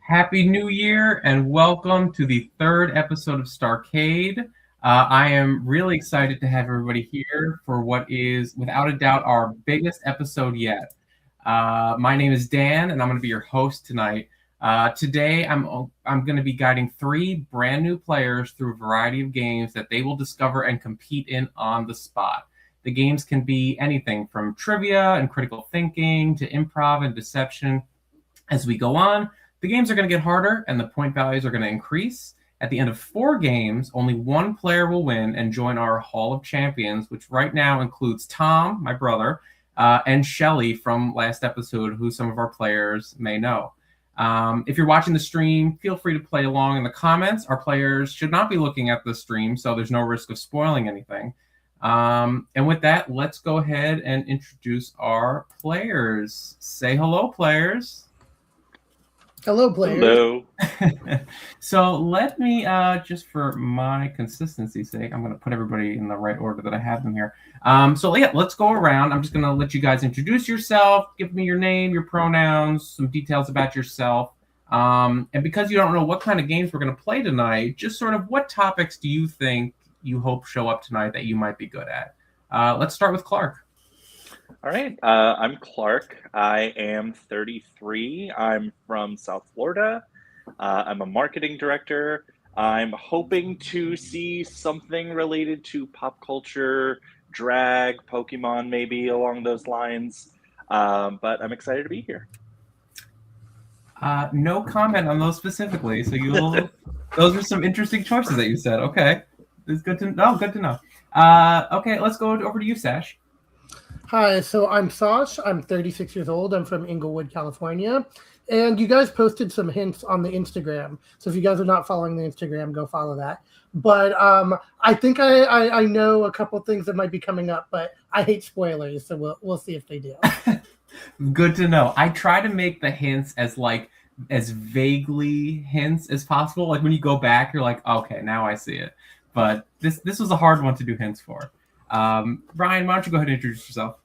Happy New Year and welcome to the third episode of STARCADE. I am really excited to have everybody here for what is, without a doubt, our biggest episode yet. My name is Dan, and I'm going to be your host tonight. Today, I'm going to be guiding three brand new players through a variety of games that they will discover and compete in on the spot. The games can be anything from trivia and critical thinking to improv and deception. As we go on, the games are going to get harder and the point values are going to increase. At the end of 4 games, only one player will win and join our Hall of Champions, which right now includes Tom, my brother, and Shelly from last episode, who some of our players may know. If you're watching the stream, feel free to play along in the comments. Our players should not be looking at the stream, so there's no risk of spoiling anything. And with that, let's go ahead and introduce our players. Say hello, players. Hello, players. Hello. So let me, just for my consistency's sake, I'm going to put everybody in the right order that I have them here. Let's go around. I'm just going to let you guys introduce yourself, give me your name, your pronouns, some details about yourself. And because you don't know what kind of games we're going to play tonight, just sort of what topics do you think you hope show up tonight that you might be good at? Let's start with Clark. All right. I'm Clark. I am 33. I'm from South Florida. I'm a marketing director. I'm hoping to see something related to pop culture, drag, Pokemon, maybe along those lines. But I'm excited to be here. No comment on those specifically. So those are some interesting choices that you said. Okay. It's good to know. Good to know. Okay, let's go over to you, Sash. Hi, so I'm Sash. I'm 36 years old. I'm from Inglewood, California. And you guys posted some hints on the Instagram. So if you guys are not following the Instagram, go follow that. But I think I know a couple things that might be coming up, but I hate spoilers, so we'll see if they do. Good to know. I try to make the hints as vaguely hints as possible. Like when you go back, you're like, okay, now I see it. But this was a hard one to do hints for. Ryan, why don't you go ahead and introduce yourself?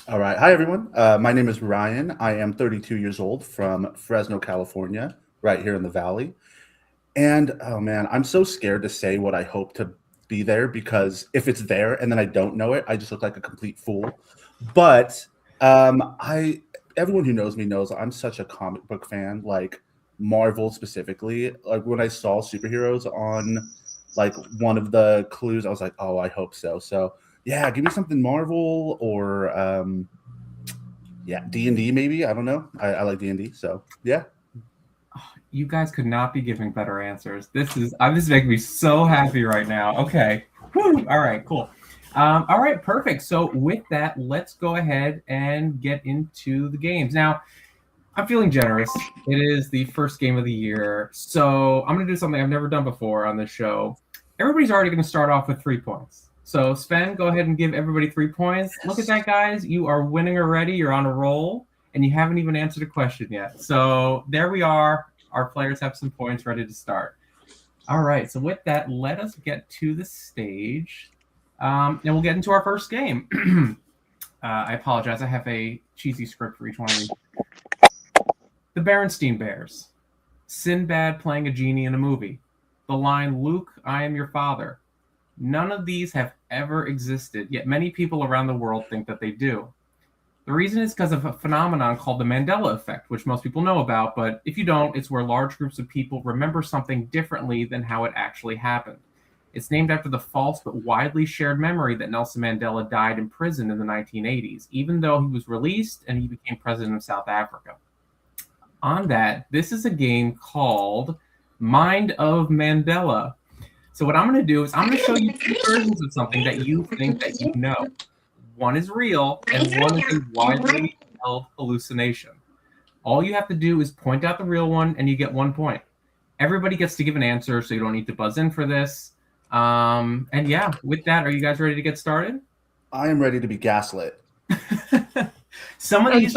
All right. Hi, everyone. My name is Ryan. I am 32 years old from Fresno, California, right here in the Valley. And, oh, man, I'm so scared to say what I hope to be there because if it's there and then I don't know it, I just look like a complete fool. But everyone who knows me knows I'm such a comic book fan, like Marvel specifically. Like when I saw superheroes on like one of the clues, I was like, oh, I hope so. So yeah, give me something Marvel or D&D maybe. I don't know. I like D&D, so yeah. You guys could not be giving better answers. This is making me so happy right now. Okay. Woo. All right, cool. All right, perfect. So with that, let's go ahead and get into the games. Now, I'm feeling generous. It is the first game of the year. So I'm going to do something I've never done before on this show. Everybody's already going to start off with 3 points. So Sven, go ahead and give everybody 3 points. Look at that, guys. You are winning already. You're on a roll, and you haven't even answered a question yet. So there we are. Our players have some points ready to start. All right. So with that, let us get to the stage, and we'll get into our first game. I apologize. I have a cheesy script for each one of these. The Berenstein Bears. Sinbad playing a genie in a movie. The line, Luke, I am your father. None of these have ever existed, yet many people around the world think that they do. The reason is because of a phenomenon called the Mandela effect, which most people know about, but if you don't, it's where large groups of people remember something differently than how it actually happened. It's named after the false but widely shared memory that Nelson Mandela died in prison in the 1980s, even though he was released and he became president of South Africa. On that, this is a game called Mind of Mandela. So what I'm going to do is I'm going to show you 2 versions of something that you think that you know. One is real and one is a widely held hallucination. All you have to do is point out the real one and you get 1 point. Everybody gets to give an answer, so you don't need to buzz in for this. And yeah, with that, are you guys ready to get started? I am ready to be gaslit. Some of these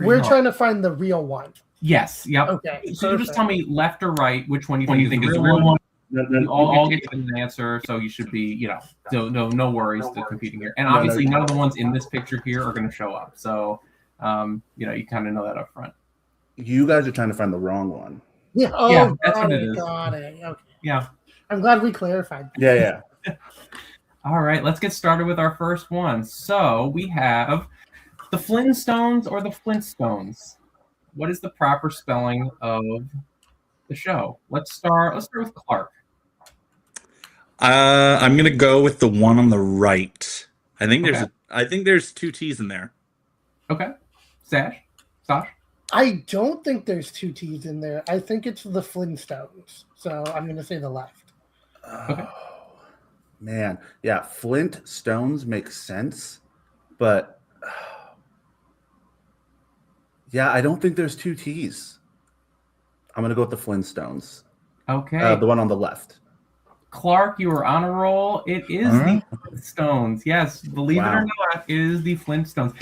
we're trying to find the real one. Yes. Yep. Okay. So you just tell me left or right which one you think is the real one. You all get an answer, so you should be, no worries to competing here. And obviously, none of the ones in this picture here are going to show up. So, you kind of know that up front. You guys are trying to find the wrong one. Yeah. Oh, Yeah, that's what it is. Got it. Okay. Yeah. I'm glad we clarified. Yeah. All right, let's get started with our first one. So we have the Flintstones or the Flintstones. What is the proper spelling of the show? Let's start with Clark. I'm gonna go with the one on the right. I think Okay. there's two T's in there. Okay. Sash? I don't think there's two T's in there. I think it's the Flintstones. So I'm going to say the left. Okay. Man, yeah, Flint Stones makes sense, but yeah, I don't think there's two T's. I'm gonna go with the Flintstones. Okay. The one on the left. Clark, you were on a roll. It is the Flintstones. Yes, believe it or not, it is the Flintstones.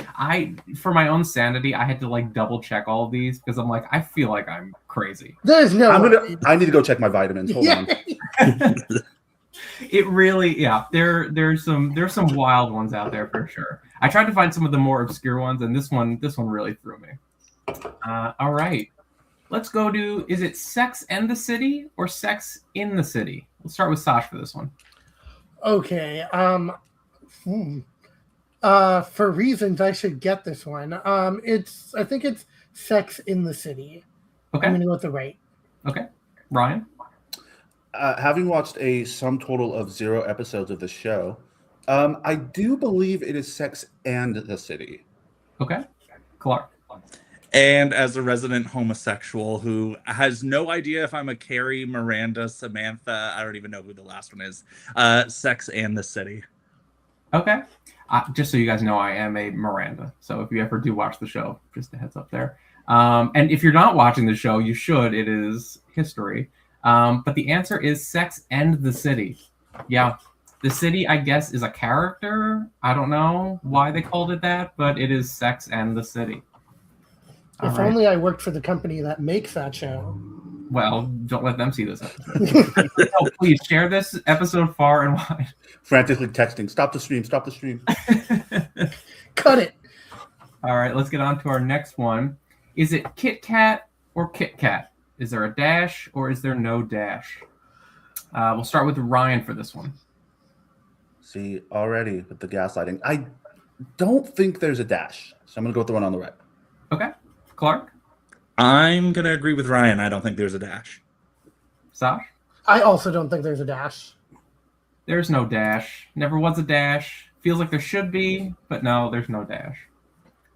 For my own sanity, I had to like double check all of these because I'm like, I feel like I'm crazy. There's no. I need to go check my vitamins. Hold on. It really, yeah. There's some wild ones out there for sure. I tried to find some of the more obscure ones, and this one really threw me. All right, let's go to. Is it Sex and the City or Sex in the City? We'll start with Sash for this one. Okay. For reasons I should get this one. I think it's Sex in the City. Okay. I'm gonna go with the right. Okay. Ryan? Having watched a sum total of 0 episodes of the show, I do believe it is Sex and the City. Okay. Clark? And as a resident homosexual who has no idea if I'm a Carrie, Miranda, Samantha, I don't even know who the last one is, Sex and the City. Okay. Just so you guys know, I am a Miranda. So if you ever do watch the show, just a heads up there. And if you're not watching the show, you should. It is history. But the answer is Sex and the City. Yeah. The city, I guess, is a character. I don't know why they called it that, but it is Sex and the City. If only I worked for the company that makes that show. Well, don't let them see this episode. Oh, please share this episode far and wide. Frantically texting, stop the stream. Cut it. All right, let's get on to our next one. Is it Kit Kat or Kit Kat? Is there a dash or is there no dash? We'll start with Ryan for this one. See, already with the gaslighting. I don't think there's a dash, so I'm going to go with the one on the right. Okay. Clark? I'm going to agree with Ryan. I don't think there's a dash. Sash? I also don't think there's a dash. There's no dash. Never was a dash. Feels like there should be, but no, there's no dash.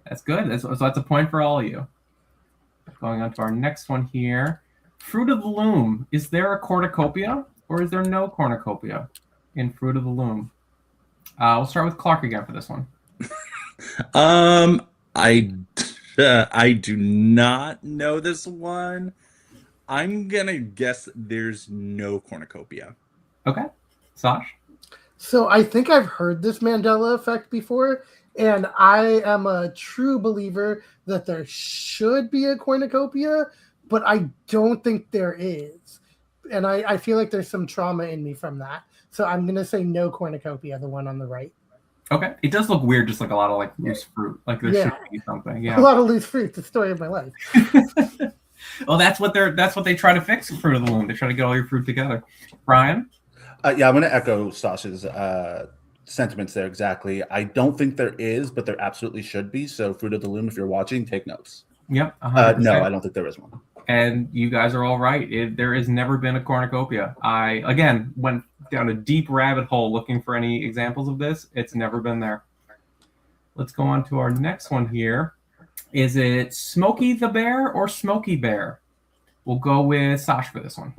That's good. So that's a point for all of you. Going on to our next one here. Fruit of the Loom. Is there a cornucopia or is there no cornucopia in Fruit of the Loom? We'll start with Clark again for this one. I do not know this one. I'm going to guess there's no cornucopia. Okay. Sash? So I think I've heard this Mandela effect before, and I am a true believer that there should be a cornucopia, but I don't think there is. And I feel like there's some trauma in me from that. So I'm going to say no cornucopia, the one on the right. Okay. It does look weird, just like a lot of like loose fruit. Like there should be something. Yeah. A lot of loose fruit, the story of my life. Well, that's what they try to fix in Fruit of the Loom. They try to get all your fruit together. Brian? Yeah, I'm going to echo Sasha's sentiments there exactly. I don't think there is, but there absolutely should be. So Fruit of the Loom, if you're watching, take notes. Yep. No, I don't think there is one. And you guys are all right. There has never been a cornucopia. I, again, went down a deep rabbit hole looking for any examples of this. It's never been there. Let's go on to our next one here. Is it Smokey the Bear or Smokey Bear? We'll go with Sash for this one.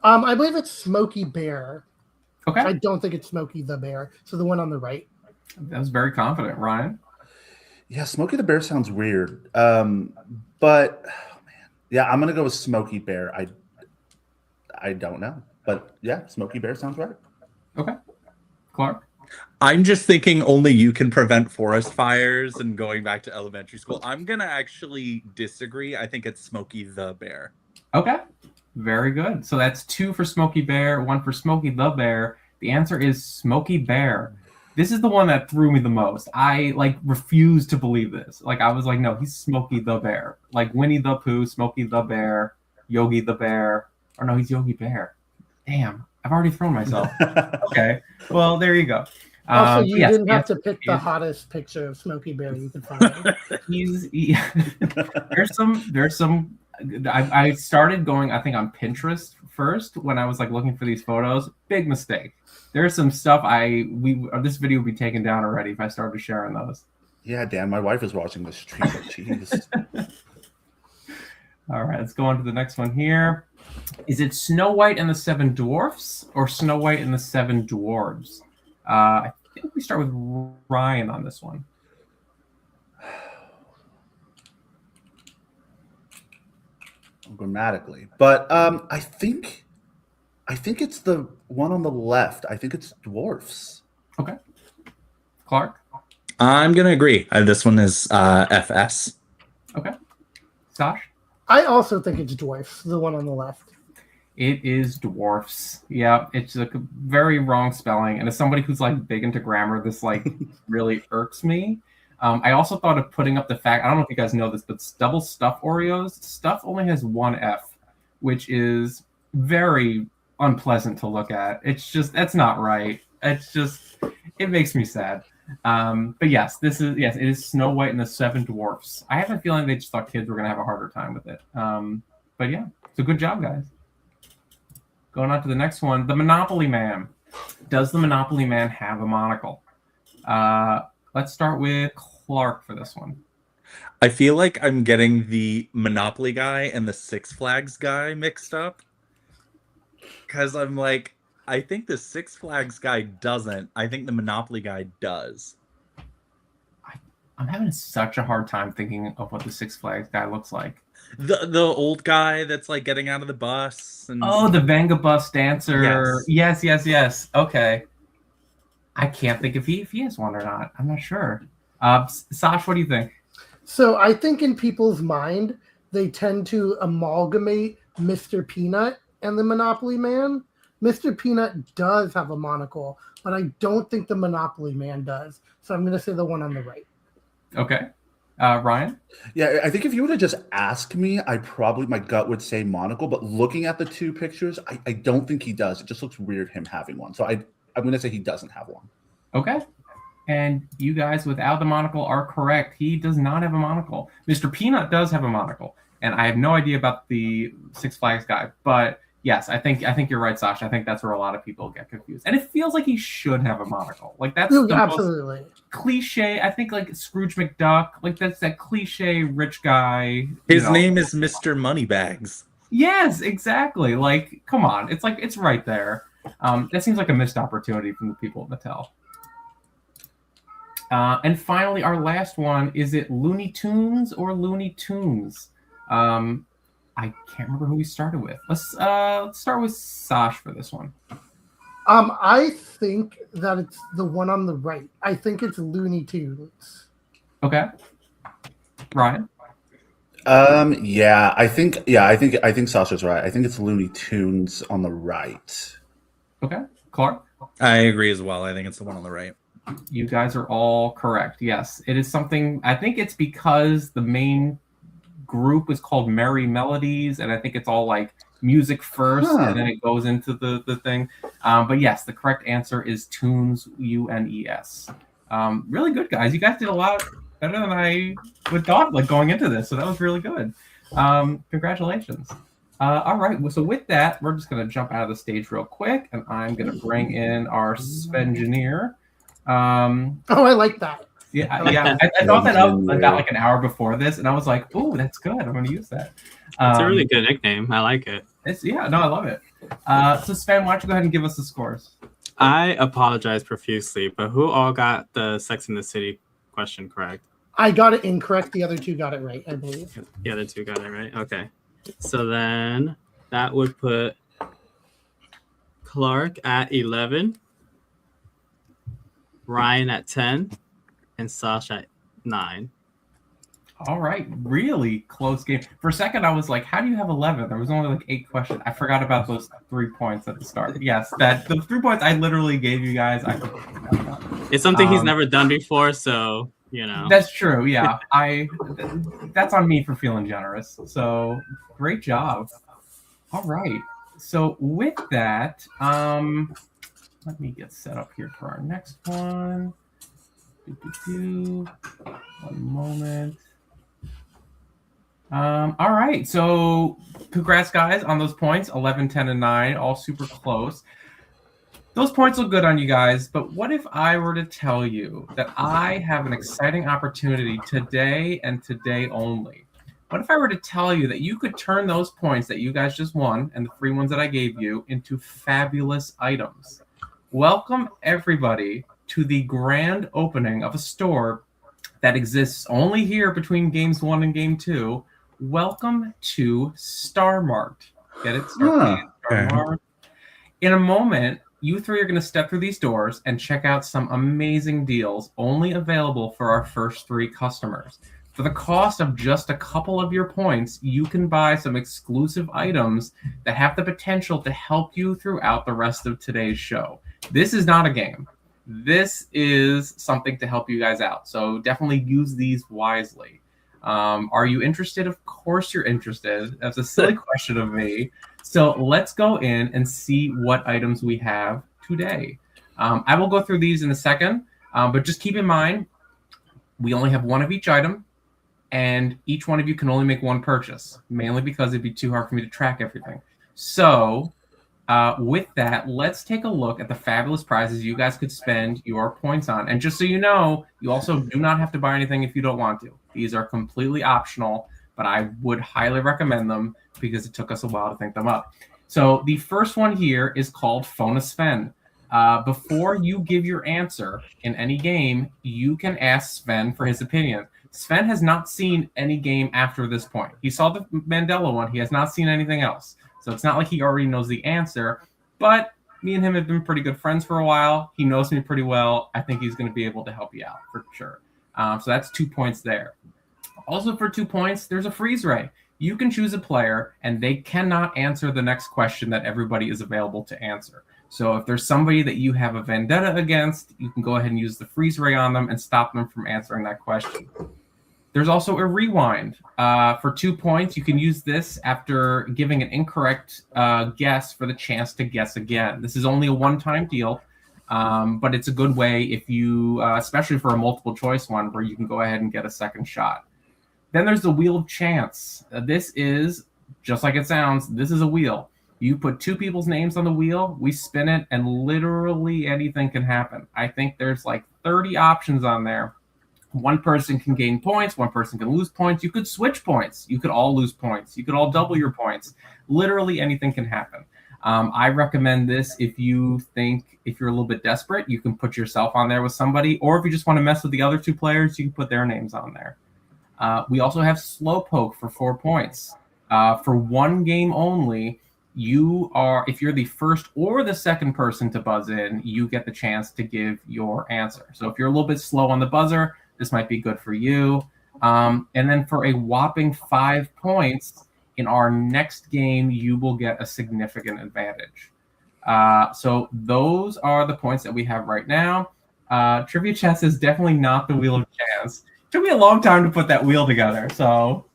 I believe it's Smokey Bear. Okay. I don't think it's Smokey the Bear. So the one on the right. That was very confident. Ryan? Yeah, Smokey the Bear sounds weird. But yeah, I'm gonna go with Smokey Bear. I don't know, but yeah, Smokey Bear sounds right. Okay. Clark? I'm just thinking only you can prevent forest fires and going back to elementary school. I'm gonna actually disagree. I think it's Smokey the Bear. Okay. Very good. So that's 2 for Smokey Bear, 1 for Smokey the Bear. The answer is Smokey Bear. This is the one that threw me the most. I like refused to believe this. Like I was like, no, he's Smokey the Bear. Like Winnie the Pooh, Smokey the Bear, Yogi the Bear. Or no, he's Yogi Bear. Damn, I've already thrown myself. Okay, well there you go. Also, you yes, didn't have to pick the hottest picture of Smokey Bear you could find. There's some. I started going, I think, on Pinterest first when I was like looking for these photos. Big mistake. There's some stuff this video would be taken down already if I started sharing those. Yeah, Dan, my wife is watching this stream. Jeez. All right, let's go on to the next one here. Is it Snow White and the Seven Dwarfs or Snow White and the Seven Dwarves? I think we start with Ryan on this one. Grammatically, but I think it's the one on the left. I think it's dwarfs. Okay, Clark. I'm gonna agree. This one is FS. Okay, Sash. I also think it's dwarfs, the one on the left. It is dwarfs. Yeah, it's like a very wrong spelling, and as somebody who's like big into grammar, this like really irks me. I also thought of putting up the fact, I don't know if you guys know this, but double stuff Oreos, stuff only has one F, which is very unpleasant to look at. It's just, that's not right. It's just, it makes me sad. But yes, it is Snow White and the Seven Dwarfs. I have a feeling they just thought kids were going to have a harder time with it. But yeah, so good job, guys. Going on to the next one, the Monopoly Man. Does the Monopoly Man have a monocle? Let's start with Clark for this one. I feel like I'm getting the Monopoly guy and the Six Flags guy mixed up. Because I'm like, I think the Six Flags guy doesn't. I think the Monopoly guy does. I'm having such a hard time thinking of what the Six Flags guy looks like. The old guy that's like getting out of the bus. And... Oh, the Venga bus dancer. Yes. Okay. I can't think if he has one or not. I'm not sure. Sash, what do you think? So I think in people's mind, they tend to amalgamate Mr. Peanut and the Monopoly Man. Mr. Peanut does have a monocle, but I don't think the Monopoly Man does. So I'm going to say the one on the right. Okay. Ryan? Yeah, I think if you were to just ask me, my gut would say monocle, but looking at the two pictures, I don't think he does. It just looks weird him having one. So I'm going to say he doesn't have one. Okay. And you guys without the monocle are correct. He does not have a monocle. Mr. Peanut does have a monocle. And I have no idea about the Six Flags guy. But yes, I think you're right, Sasha. I think that's where a lot of people get confused. And it feels like he should have a monocle. Like that's the absolutely most cliche. I think like Scrooge McDuck. Like that's that cliche rich guy. His name is Mr. Moneybags. Yes, exactly. Like, come on. It's like it's right there. That seems like a missed opportunity from the people at Mattel. And finally, our last one, is it Looney Tunes or Looney Tunes? I can't remember who we started with. Let's start with Sash for this one. I think that it's the one on the right. I think it's Looney Tunes. Okay. Ryan? I think Sasha's right. I think it's Looney Tunes on the right. Okay. Clark? I agree as well. I think it's the one on the right. You guys are all correct. Yes, it is something. I think it's because the main group is called Merry Melodies, and I think it's all like music first, and then it goes into the thing. But yes, the correct answer is Tunes, UNES. Really good, guys. You guys did a lot better than I would thought, like going into this. So that was really good. Congratulations. All right. So with that, we're just going to jump out of the stage real quick, and I'm going to bring in our Svengineer. I like that. Yeah. I thought that up about like an hour before this, and I was like, "Oh, that's good. I'm going to use that." It's a really good nickname. I like it. I love it. So Sven, why don't you go ahead and give us the scores? I apologize profusely, but who all got the Sex and the City question correct? I got it incorrect. The other two got it right, I believe. The other two got it right. Okay. So then that would put Clark at 11, Ryan at 10, and Sash at 9. All right, really close game. For a second, I was like, "How do you have 11?" There was only like 8 questions. I forgot about those 3 points at the start. Yes, the 3 points I literally gave you guys. I forgot about. It's something he's never done before, so That's true. Yeah, that's on me for feeling generous. So great job. All right. So with that, let me get set up here for our next one. One moment. All right. So congrats, guys, on those points. 11, 10, and 9, all super close. Those points look good on you guys, but what if I were to tell you that I have an exciting opportunity today and today only? What if I were to tell you that you could turn those points that you guys just won and the free ones that I gave you into fabulous items? Welcome, everybody, to the grand opening of a store that exists only here between Games 1 and Game 2. Welcome to Star Mart. Get it? STARCADE, Star Mart. In a moment, you three are going to step through these doors and check out some amazing deals only available for our first 3 customers. For the cost of just a couple of your points, you can buy some exclusive items that have the potential to help you throughout the rest of today's show. This is not a game. This is something to help you guys out. So definitely use these wisely. Are you interested? Of course you're interested. That's a silly question of me. So let's go in and see what items we have today. I will go through these in a second, but just keep in mind, we only have one of each item, and each one of you can only make one purchase, mainly because it'd be too hard for me to track everything. So with that, let's take a look at the fabulous prizes you guys could spend your points on. And just so you know, you also do not have to buy anything if you don't want to. These are completely optional, but I would highly recommend them because it took us a while to think them up. So the first one here is called Phone a Sven. Before you give your answer in any game, you can ask Sven for his opinion. Sven has not seen any game after this point. He saw the Mandela one. He has not seen anything else. So it's not like he already knows the answer, but me and him have been pretty good friends for a while. He knows me pretty well. I think he's going to be able to help you out for sure. So that's 2 points there. Also for 2 points, there's a freeze ray. You can choose a player, and they cannot answer the next question that everybody is available to answer. So if there's somebody that you have a vendetta against, you can go ahead and use the freeze ray on them and stop them from answering that question. There's also a rewind. For 2 points, you can use this after giving an incorrect guess for the chance to guess again. This is only a one-time deal, but it's a good way if you, especially for a multiple choice one, where you can go ahead and get a second shot. Then there's the Wheel of Chance. This is, just like it sounds, this is a wheel. You put 2 people's names on the wheel, we spin it, and literally anything can happen. I think there's like 30 options on there. One person can gain points, one person can lose points. You could switch points. You could all lose points. You could all double your points. Literally anything can happen. I recommend this if you think, if you're a little bit desperate, you can put yourself on there with somebody, or if you just want to mess with the other 2 players, you can put their names on there. We also have Slowpoke for 4 points. For 1 game only, if you're the first or the second person to buzz in, you get the chance to give your answer. So if you're a little bit slow on the buzzer, this might be good for you. And then for a whopping 5 points, in our next game, you will get a significant advantage. So those are the points that we have right now. Trivia Chess is definitely not the Wheel of Chance. It took me a long time to put that wheel together, so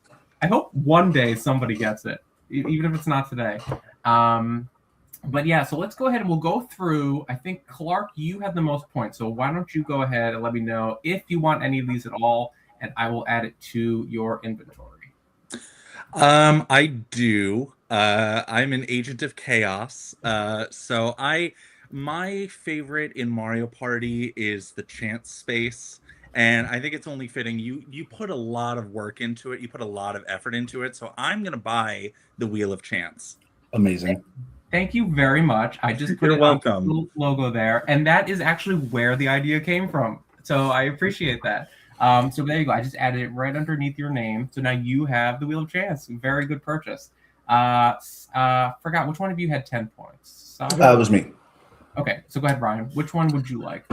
I hope one day somebody gets it, even if it's not today. But yeah, so let's go ahead and we'll go through. I think, Clark, you have the most points. So why don't you go ahead and let me know if you want any of these at all, and I will add it to your inventory. I do. I'm an agent of chaos. So my favorite in Mario Party is the chance space. And I think it's only fitting. You put a lot of work into it. You put a lot of effort into it. So I'm going to buy the Wheel of Chance. Amazing. Thank you very much. I just put You're welcome. on the little logo there, and that is actually where the idea came from. So I appreciate that. So there you go. I just added it right underneath your name. So now you have the Wheel of Chance. Very good purchase. Forgot, which one of you had 10 points? It was me. Okay, so go ahead, Ryan. Which one would you like?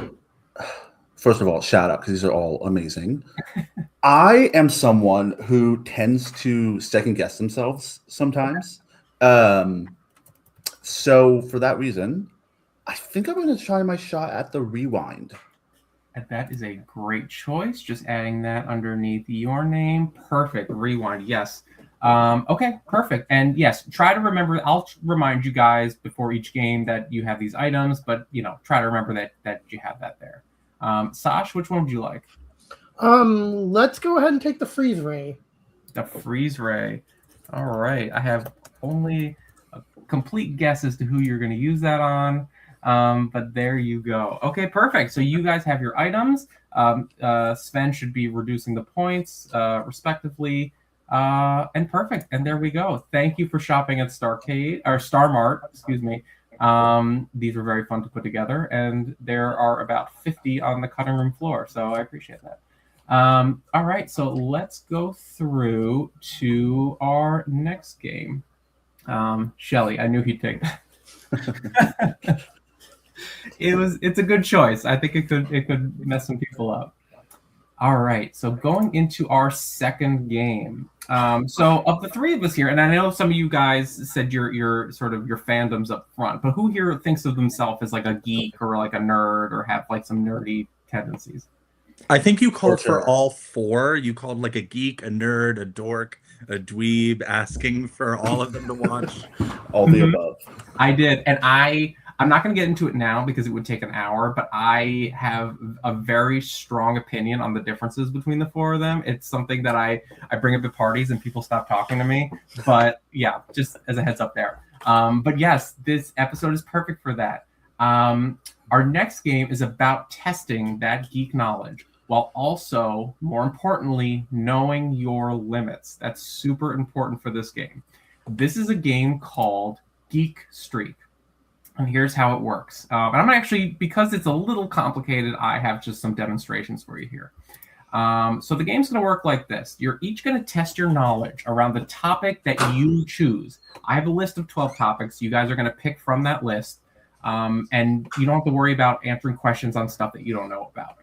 First of all, shout out, because these are all amazing. I am someone who tends to second guess themselves sometimes. So for that reason, I think I'm going to try my shot at the rewind. That is a great choice. Just adding that underneath your name. Perfect. Rewind. Yes. Okay, perfect. And yes, try to remember. I'll remind you guys before each game that you have these items, but try to remember that you have that there. Sash, which one would you like? Let's go ahead and take the freeze ray. The freeze ray. All right. I have only a complete guess as to who you're going to use that on. But there you go. Okay, perfect. So you guys have your items. Sven should be reducing the points respectively. And perfect. And there we go. Thank you for shopping at STARCADE or Star Mart, excuse me. These were very fun to put together, and there are about 50 on the cutting room floor. So I appreciate that. All right, so let's go through to our next game. Shelly, I knew he'd take that. It's a good choice. I think it could mess some people up. All right, so going into our second game. So of the three of us here, and I know some of you guys said your sort of your fandoms up front, but who here thinks of themselves as like a geek or like a nerd or have like some nerdy tendencies? I think you called for all four. You called like a geek, a nerd, a dork, a dweeb, asking for all of them to watch. All the above. I did, and I'm not going to get into it now because it would take an hour, but I have a very strong opinion on the differences between the four of them. It's something that I bring up at parties and people stop talking to me. But yeah, just as a heads up there. But yes, this episode is perfect for that. Our next game is about testing that geek knowledge while also, more importantly, knowing your limits. That's super important for this game. This is a game called Geek Streak. And here's how it works. And I'm actually, because it's a little complicated, I have just some demonstrations for you here. So the game's going to work like this. You're each going to test your knowledge around the topic that you choose. I have a list of 12 topics. You guys are going to pick from that list. And you don't have to worry about answering questions on stuff that you don't know about.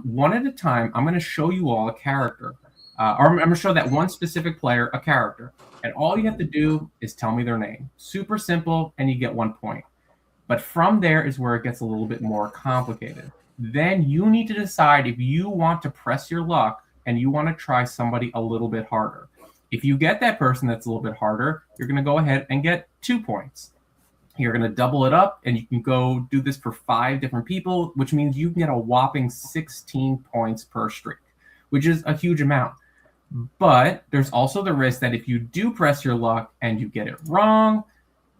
One at a time, I'm going to show you all a character. Or I'm going to show that one specific player a character. And all you have to do is tell me their name. Super simple, and you get 1 point. But from there is where it gets a little bit more complicated. Then you need to decide if you want to press your luck and you want to try somebody a little bit harder. If you get that person that's a little bit harder, you're going to go ahead and get 2 points. You're going to double it up, and you can go do this for 5 different people, which means you can get a whopping 16 points per streak, which is a huge amount. But there's also the risk that if you do press your luck and you get it wrong,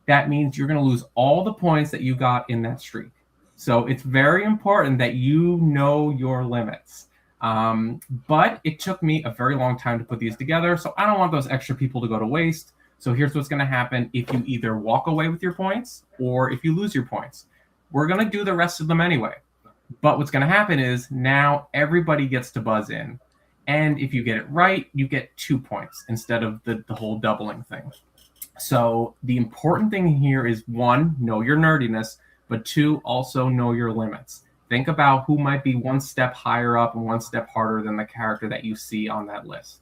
that means you're going to lose all the points that you got in that streak. So it's very important that you know your limits. But it took me a very long time to put these together, so I don't want those extra people to go to waste. So here's what's going to happen if you either walk away with your points or if you lose your points. We're going to do the rest of them anyway. But what's going to happen is now everybody gets to buzz in. And if you get it right, you get 2 points instead of the whole doubling thing. So the important thing here is 1, know your nerdiness, but 2, also know your limits. Think about who might be 1 step higher up and 1 step harder than the character that you see on that list.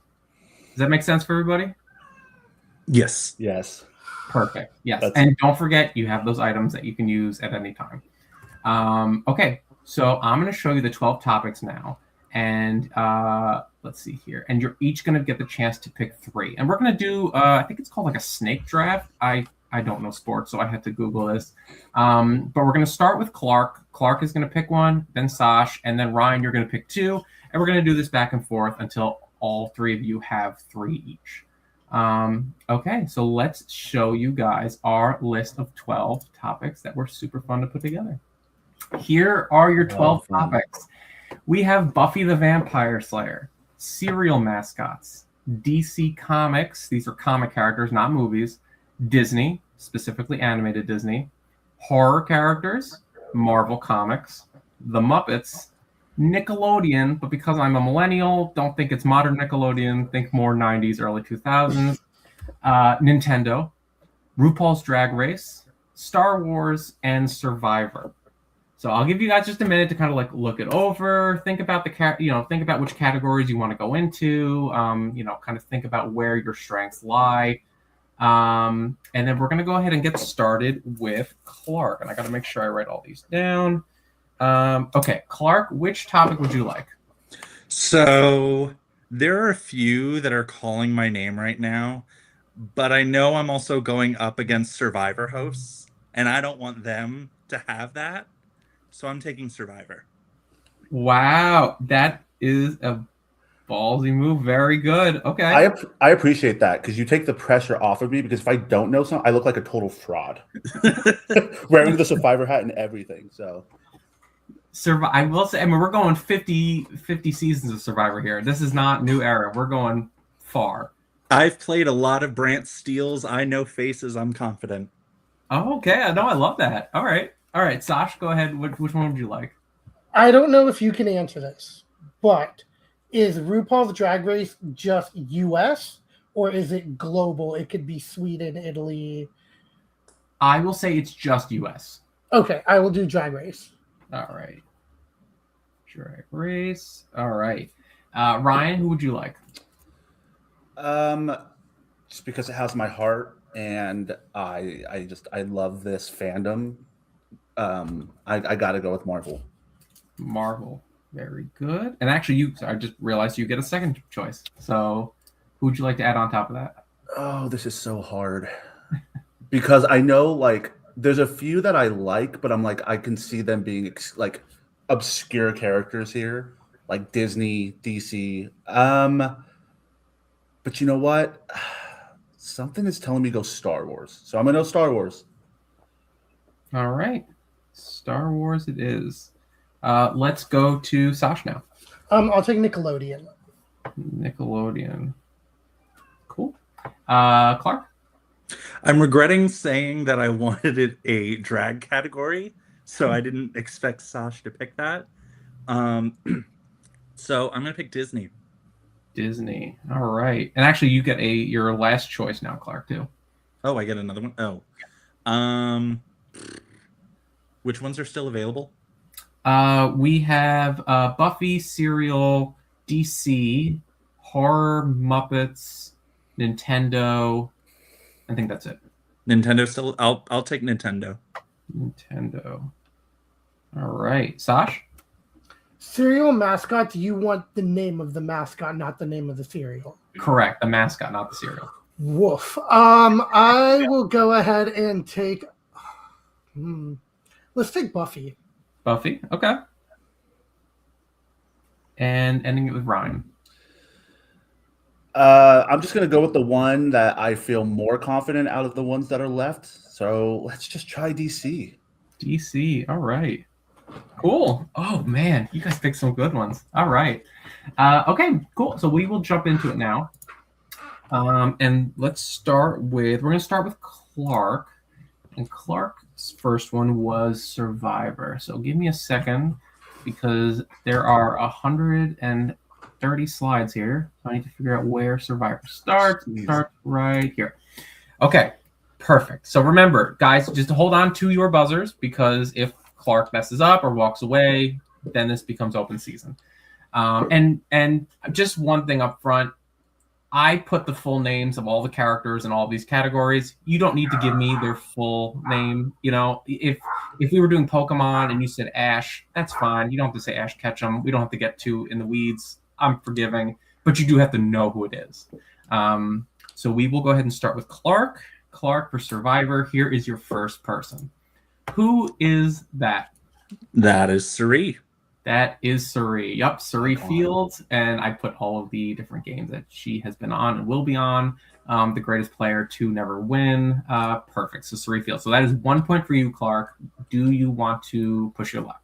Does that make sense for everybody? Yes. Yes. Perfect. Yes. And don't forget, you have those items that you can use at any time. Okay, so I'm going to show you the 12 topics now. And let's see here. And you're each going to get the chance to pick 3. And we're going to do, I think it's called like a snake draft. I don't know sports, so I had to Google this. But we're going to start with Clark. Clark is going to pick 1, then Sash, and then Ryan, you're going to pick 2. And we're going to do this back and forth until all 3 of you have 3 each. Okay, so let's show you guys our list of 12 topics that were super fun to put together. Here are your 12 topics. We have Buffy the Vampire Slayer, cereal mascots, DC Comics, these are comic characters, not movies, Disney, specifically animated Disney, horror characters, Marvel Comics, The Muppets, Nickelodeon, but because I'm a millennial, don't think it's modern Nickelodeon, think more 90s, early 2000s, Nintendo, RuPaul's Drag Race, Star Wars, and Survivor. So I'll give you guys just a minute to kind of like look it over, think about think about which categories you want to go into, kind of think about where your strengths lie. And then we're going to go ahead and get started with Clark. And I got to make sure I write all these down. Okay, Clark, which topic would you like? So there are a few that are calling my name right now, but I know I'm also going up against Survivor hosts, and I don't want them to have that. So I'm taking Survivor. Wow, that is a ballsy move. Very good. Okay. I appreciate that because you take the pressure off of me, because if I don't know something, I look like a total fraud. Wearing the Survivor hat and everything. So I will say, I mean, we're going 50 seasons of Survivor here. This is not new era. We're going far. I've played a lot of Brant Steels. I know faces. I'm confident. Oh, okay. No, I love that. All right. Sash, go ahead. Which one would you like? I don't know if you can answer this, but is RuPaul's Drag Race just US or is it global? It could be Sweden, Italy. I will say it's just US. Okay, I will do Drag Race. All right. Drag Race. All right. Ryan, who would you like? just because it has my heart, and I love this fandom. I got to go with Marvel. Marvel. Very good. And actually, I just realized you get a second choice. So who would you like to add on top of that? Oh, this is so hard. Because I know, like, there's a few that I like, but I'm like, I can see them being like obscure characters here, like Disney, DC. But you know what? Something is telling me go Star Wars. So I'm gonna go Star Wars. All right. Star Wars it is. Let's go to Sash now. I'll take Nickelodeon. Nickelodeon. Cool. Clark? I'm regretting saying that I wanted it a drag category, so I didn't expect Sash to pick that. So I'm gonna pick Disney. Disney. All right. And actually, you get your last choice now, Clark, too. Oh, I get another one. Oh, which ones are still available? We have Buffy, Serial, DC, Horror, Muppets, Nintendo. I think that's it. Nintendo still. I'll take Nintendo. Nintendo. All right, Sash. Cereal mascot. Do you want the name of the mascot, not the name of the cereal? Correct. The mascot, not the cereal. Woof. I will go ahead and take. Let's take Buffy. Buffy. Okay. And ending it with Ryan. I'm just gonna go with the one that I feel more confident out of the ones that are left. So let's just try DC. DC. All right. Cool. Oh man, you guys picked some good ones. All right. Okay. Cool. So we will jump into it now. And let's start with. We're gonna start with Clark. And Clark's first one was Survivor. So give me a second because there are 130 slides here. So I need to figure out where Survivor starts. It starts right here. Okay, perfect. So remember, guys, just hold on to your buzzers because if Clark messes up or walks away, then this becomes open season. And just one thing up front, I put the full names of all the characters in all of these categories. You don't need to give me their full name. You know, if we were doing Pokemon and you said Ash, that's fine. You don't have to say Ash Ketchum. We don't have to get too in the weeds. I'm forgiving, but you do have to know who it is. So we will go ahead and start with Clark. Clark for Survivor. Here is your first person. Who is that? That is Suri. That is Suri. Yep, Suri Fields. And I put all of the different games that she has been on and will be on. The greatest player to never win. Perfect. So Suri Fields. So that is 1 point for you, Clark. Do you want to push your luck?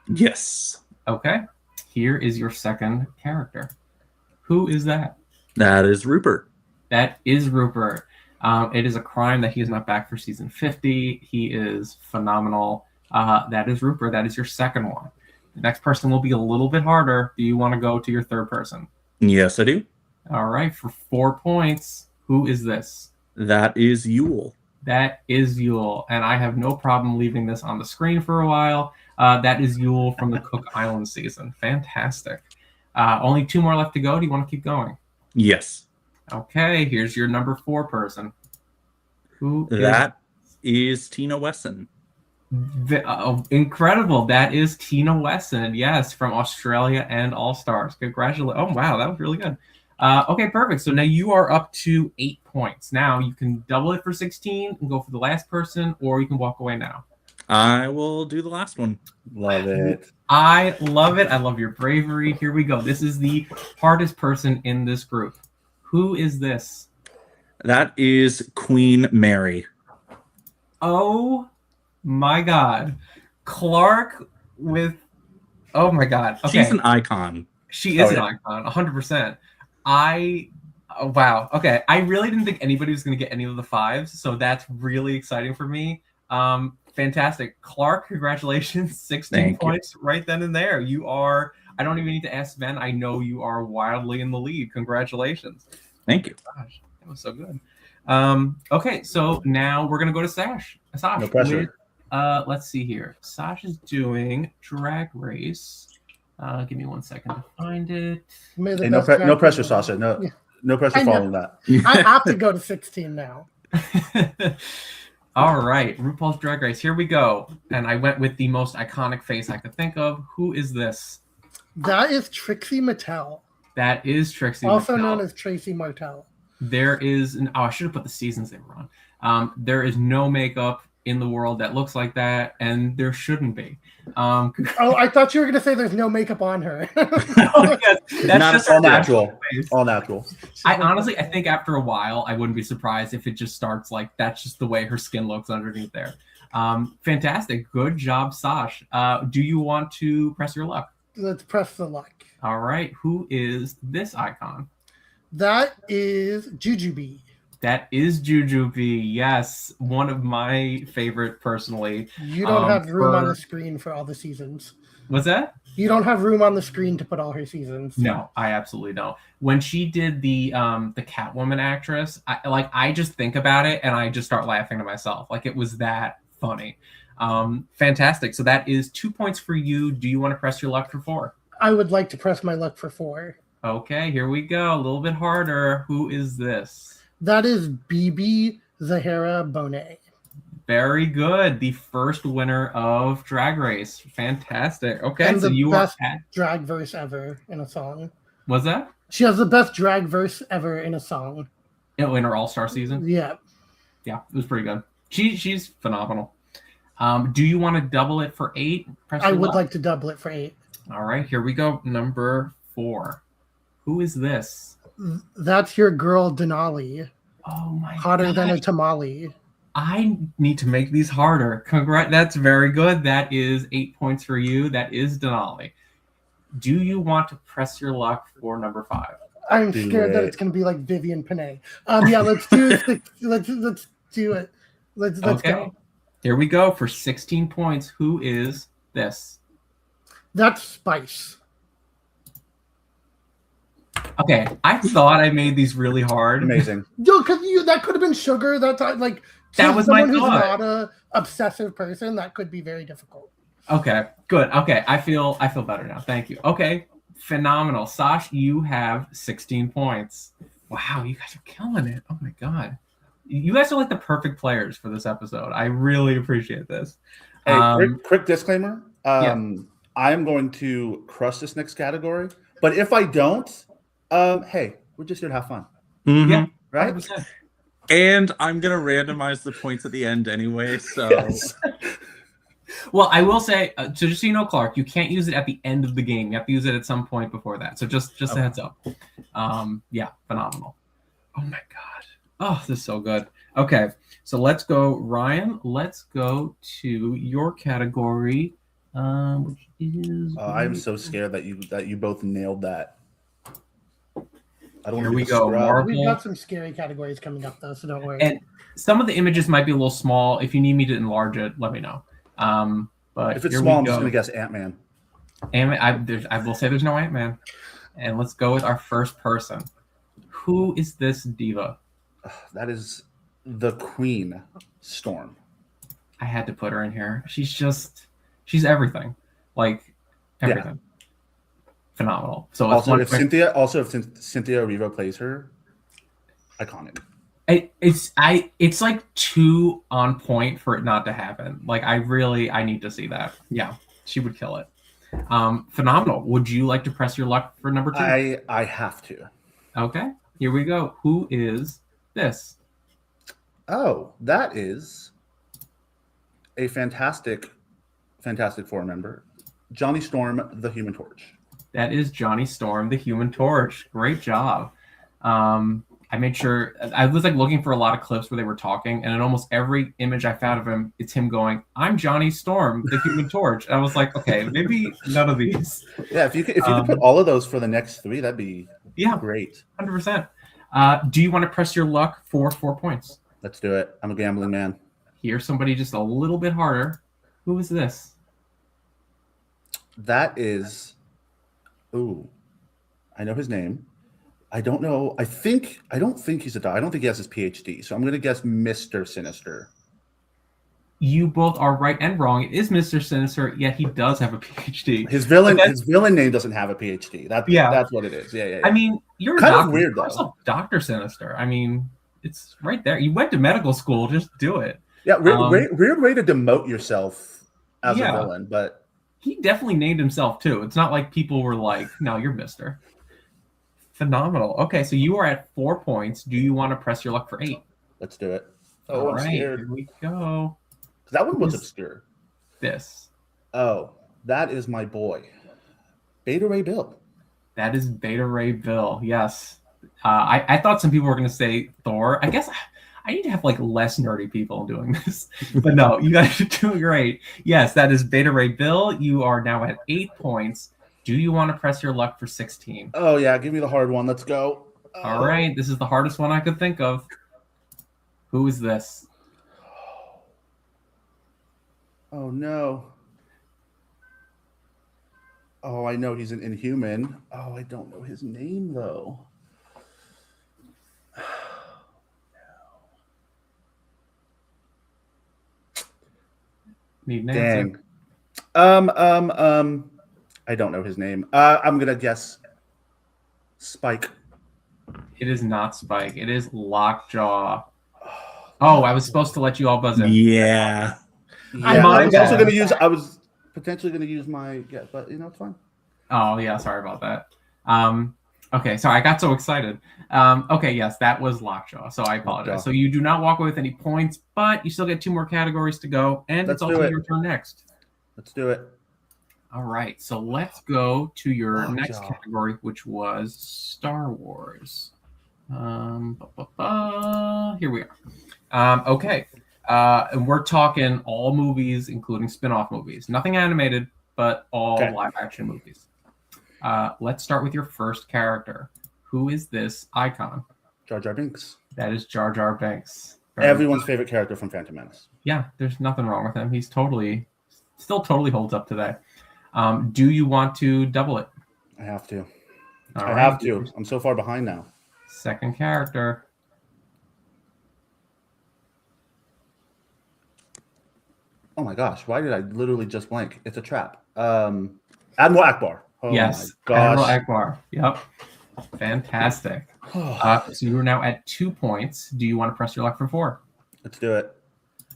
Yes. Okay. Here is your second character. Who is that? That is Rupert. That is Rupert. It is a crime that he is not back for season 50. He is phenomenal. That is Rupert. That is your second one. The next person will be a little bit harder. Do you want to go to your third person? Yes, I do. All right. For 4 points, who is this? That is Yule. That is Yule. And I have no problem leaving this on the screen for a while. That is Yule from the Cook Island season. Fantastic. Only 2 more left to go. Do you want to keep going? Yes. Okay. Here's your number 4 person. Who that is Tina Wesson. Incredible. That is Tina Wesson. Yes, from Australia and All Stars. Congratulations. Oh, wow. That was really good. Okay, perfect. So now you are up to 8 points. Now you can double it for 16 and go for the last person, or you can walk away now. I will do the last one. Love it. I love it. I love your bravery. Here we go. This is the hardest person in this group. Who is this? That is Queen Mary. Oh my God. Clark with, oh my God. Okay. She's an icon. She is an icon, 100%. Wow. Okay. I really didn't think anybody was going to get any of the 5s, so that's really exciting for me. Fantastic. Clark, congratulations. 16 points right then and there. You are, I don't even need to ask Ben. I know you are wildly in the lead. Congratulations. Thank you. Gosh, that was so good. Okay, so now we're going to go to Sash. No pressure. Let's see here. Sash is doing Drag Race. Give me 1 second to find it. Hey, no pressure, Sasha. No pressure following that. I have to go to 16 now. All right, RuPaul's Drag Race. Here we go. And I went with the most iconic face I could think of. Who is this? That is Trixie Mattel. That is Trixie also Mattel. known as Tracy Martel. There is I should have put the seasons they were on. There is no makeup in the world that looks like that, and there shouldn't be. Oh, I thought you were going to say there's no makeup on her. That's not just all natural. All natural. I think after a while, I wouldn't be surprised if it just starts like that's just the way her skin looks underneath there. Fantastic. Good job, Sash. Do you want to press your luck? Let's press the luck. All right. Who is this icon? That is Jujubee. That is Jujubee. Yes, one of my favorite personally. You don't have room on the screen for all the seasons. What's that? You don't have room on the screen to put all her seasons. No, I absolutely don't. When she did the Catwoman actress, I just think about it and I just start laughing to myself. Like it was that funny. Fantastic. So that is 2 points for you. Do you want to press your luck for 4? I would like to press my luck for 4. Okay, here we go. A little bit harder. Who is this? That is BB Zahara Bonet. Very good. The first winner of Drag Race. Fantastic. Okay, and so the you best are drag verse ever in a song. Was that? She has the best drag verse ever in a song. In her All-Star season? Yeah. Yeah, it was pretty good. She's phenomenal. Do you want to double it for 8? I would like to double it for 8. All right, here we go. Number 4. Who is this? That's your girl Denali. Oh my god. Hotter than a tamale. I need to make these harder. That's very good. That is 8 points for you. That is Denali. Do you want to press your luck for number 5? I'm scared that it's going to be like Vivian Panay. Yeah, let's do it. Let's do it. Let's go. Here we go for 16 points. Who is this? That's Spice. Okay, I thought I made these really hard. Amazing. Yo, because that could have been Sugar. That was my thought. Who's not a obsessive person, that could be very difficult. Okay, good. Okay, I feel better now. Thank you. Okay, phenomenal. Sash, you have 16 points. Wow, you guys are killing it. Oh my god. You guys are like the perfect players for this episode. I really appreciate this. Hey, quick disclaimer. I am going to crush this next category, but if I don't, hey, we're just here to have fun. Mm-hmm. Yeah, right? 100%. And I'm gonna randomize the points at the end anyway. So, yes. Well, I will say, so just so you know, Clark, you can't use it at the end of the game. You have to use it at some point before that. So just a heads up. Yeah, phenomenal. Oh my god. Oh, this is so good. Okay, so let's go, Ryan. Let's go to your category, which is. I'm so scared that you both nailed that. I don't. Here we go. We've got some scary categories coming up though, so don't worry. And some of the images might be a little small. If you need me to enlarge it, let me know. But if it's small, I'm just gonna guess Ant-Man. I will say there's no Ant-Man. And let's go with our first person. Who is this diva? That is the Queen, Storm. I had to put her in here. She's everything. Like everything. Yeah. Phenomenal. So also if Cynthia Erivo plays her, iconic. It's like too on point for it not to happen. Like I need to see that. Yeah, she would kill it. Phenomenal. Would you like to press your luck for number 2? I have to. Okay, here we go. Who is this? Oh, that is a Fantastic Four member, Johnny Storm, the Human Torch. That is Johnny Storm, the Human Torch. Great job. I made sure I was like looking for a lot of clips where they were talking, and in almost every image I found of him, it's him going, "I'm Johnny Storm, the Human Torch." And I was like, okay, maybe none of these. Yeah, if you could put all of those for the next 3, that'd be great. 100%. Do you want to press your luck for 4 points? Let's do it. I'm a gambling man. Here's somebody just a little bit harder. Who is this? That is, I know his name. I don't know. I don't think he's a doctor. I don't think he has his PhD. So I'm going to guess Mr. Sinister. You both are right and wrong. It is Mr. Sinister, yet he does have a PhD. His villain name doesn't have a PhD. That's what it is. Yeah. I mean, you're kind of weird though. Also, Dr. Sinister. I mean, it's right there. You went to medical school. Just do it. Yeah, weird way to demote yourself as a villain, but he definitely named himself too. It's not like people were like, "No, you're Mister." Phenomenal. Okay, so you are at 4 points. Do you want to press your luck for 8? Let's do it. All I'm right, scared. here we go. That one was obscure. This. Oh, that is my boy, Beta Ray Bill. That is Beta Ray Bill. Yes. I thought some people were going to say Thor. I guess I need to have like less nerdy people doing this, but no, you guys are doing great. Yes, that is Beta Ray Bill. You are now at 8 points. Do you want to press your luck for 16? Oh yeah, give me the hard one. Let's go. All right, this is the hardest one I could think of. Who is this? Oh no. Oh, I know he's an Inhuman. Oh, I don't know his name though. Need an answer? Dang. I don't know his name. I'm gonna guess Spike. It is not Spike. It is Lockjaw. Oh, I was supposed to let you all buzz in. Yeah. I was potentially gonna use my guess, but it's fine. Oh yeah, sorry about that. Okay, sorry, I got so excited. Okay, yes, that was Lockjaw, so I apologize. Lockjaw. So you do not walk away with any points, but you still get 2 more categories to go, and it's also your turn next. Let's do it. All right, so let's go to your Lockjaw. next category, which was Star Wars. Here we are. Okay, and we're talking all movies, including spin-off movies. Nothing animated, but all live-action movies. Let's start with your first character. Who is this icon? Jar Jar Binks. That is Jar Jar Binks. Everyone's favorite character from Phantom Menace. Yeah, there's nothing wrong with him. He's still totally holds up today. Do you want to double it? I have to. All I right. have to. I'm so far behind now. Second character. Oh my gosh, why did I literally just blank? It's a trap. Admiral Akbar. Oh Yes, my gosh. Admiral Akbar. Yep. Fantastic. So you are now at 2 points. Do you want to press your luck for 4? Let's do it.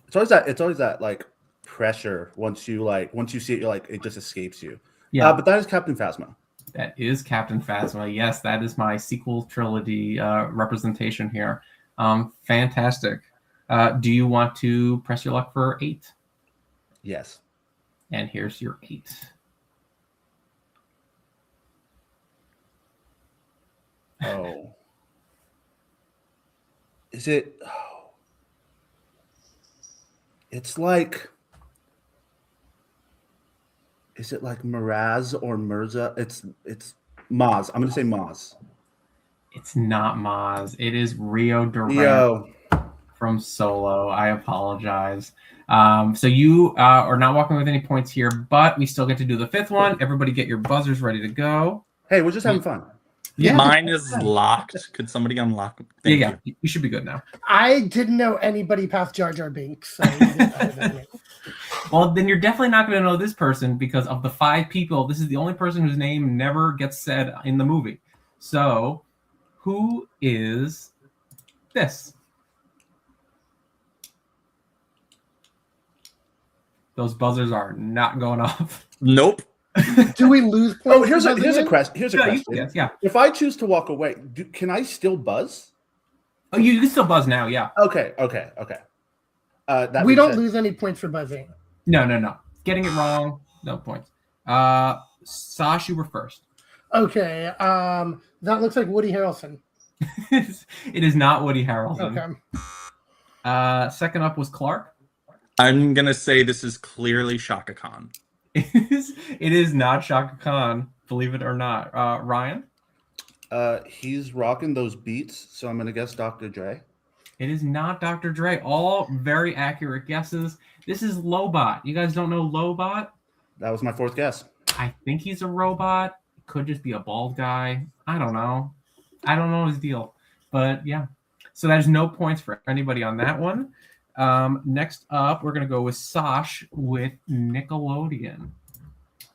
It's always that like pressure once you see it, you're like it just escapes you. Yeah. But that is Captain Phasma. That is Captain Phasma. Yes, that is my sequel trilogy representation here. Fantastic. Do you want to press your luck for 8? Yes. And here's your 8. Oh. Is it? Oh. It's like. Is it like Miraz or Mirza? It's Maz. I'm gonna say Maz. It's not Maz. It is Rio Durant from Solo. I apologize. So you are not walking with any points here, but we still get to do the 5th one. Everybody get your buzzers ready to go. Hey, we're just having fun. Yeah. Mine is locked. Could somebody unlock it? Thank you. You should be good now. I didn't know anybody past Jar Jar Binks. So Well, then you're definitely not going to know this person because of the 5 people, this is the only person whose name never gets said in the movie. So, who is this? Those buzzers are not going off. Nope. Do we lose points? Oh, here's for a buzzing question. Here's a Yeah, question. yes, yeah. If I choose to walk away, can I still buzz? Oh, you can still buzz now, yeah. Okay. That in? We makes don't sense. lose any points for buzzing. No. Getting it wrong, no points. Sash, you were first. Okay. That looks like Woody Harrelson. It is not Woody Harrelson. Okay. Second up was Clark. I'm gonna say this is clearly Shaka Khan. It is not Shaka Khan, believe it or not. Ryan? He's rocking those beats, so I'm gonna guess Dr. Dre. It is not Dr. Dre. All very accurate guesses. This is Lobot. You guys don't know Lobot? That was my fourth guess. I think he's a robot. Could just be a bald guy. I don't know. I don't know his deal. But yeah. So there's no points for anybody on that one. Next up, we're going to go with Sash with Nickelodeon.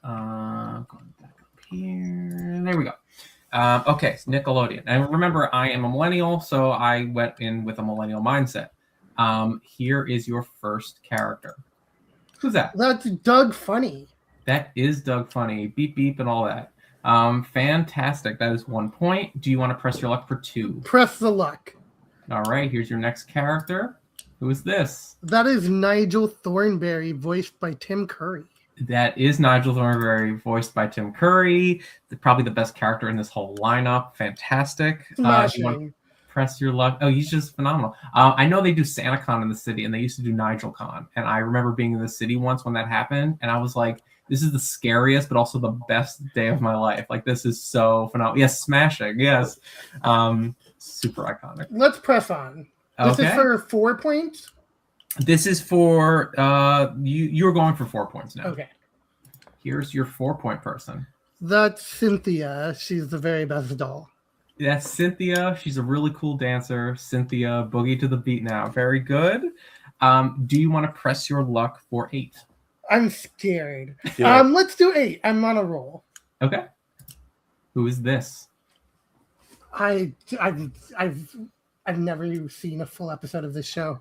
Going back up here. There we go. Okay, so Nickelodeon. And remember, I am a millennial, so I went in with a millennial mindset. Here is your first character. Who's that? That's Doug Funny. That is Doug Funny. Beep, beep, and all that. Fantastic. That is 1 point. Do you want to press your luck for 2? Press the luck. All right, here's your next character. Who is this? That is Nigel Thornberry, voiced by Tim Curry. That is Nigel Thornberry, voiced by Tim Curry. Probably the best character in this whole lineup. Fantastic. You want to press your luck? Oh, he's just phenomenal. I know they do SantaCon in the city, and they used to do NigelCon. And I remember being in the city once when that happened, and I was like, this is the scariest, but also the best day of my life. Like, this is so phenomenal. Yes, smashing. Yes. Super iconic. Let's press on. This is for 4 points? This is for you're going for 4 points now. Okay. Here's your 4-point person. That's Cynthia. She's the very best doll. That's Cynthia. She's a really cool dancer. Cynthia, boogie to the beat now. Very good. Do you want to press your luck for 8? I'm scared. Yeah. Let's do 8. I'm on a roll. Okay. Who is this? I've never seen a full episode of this show.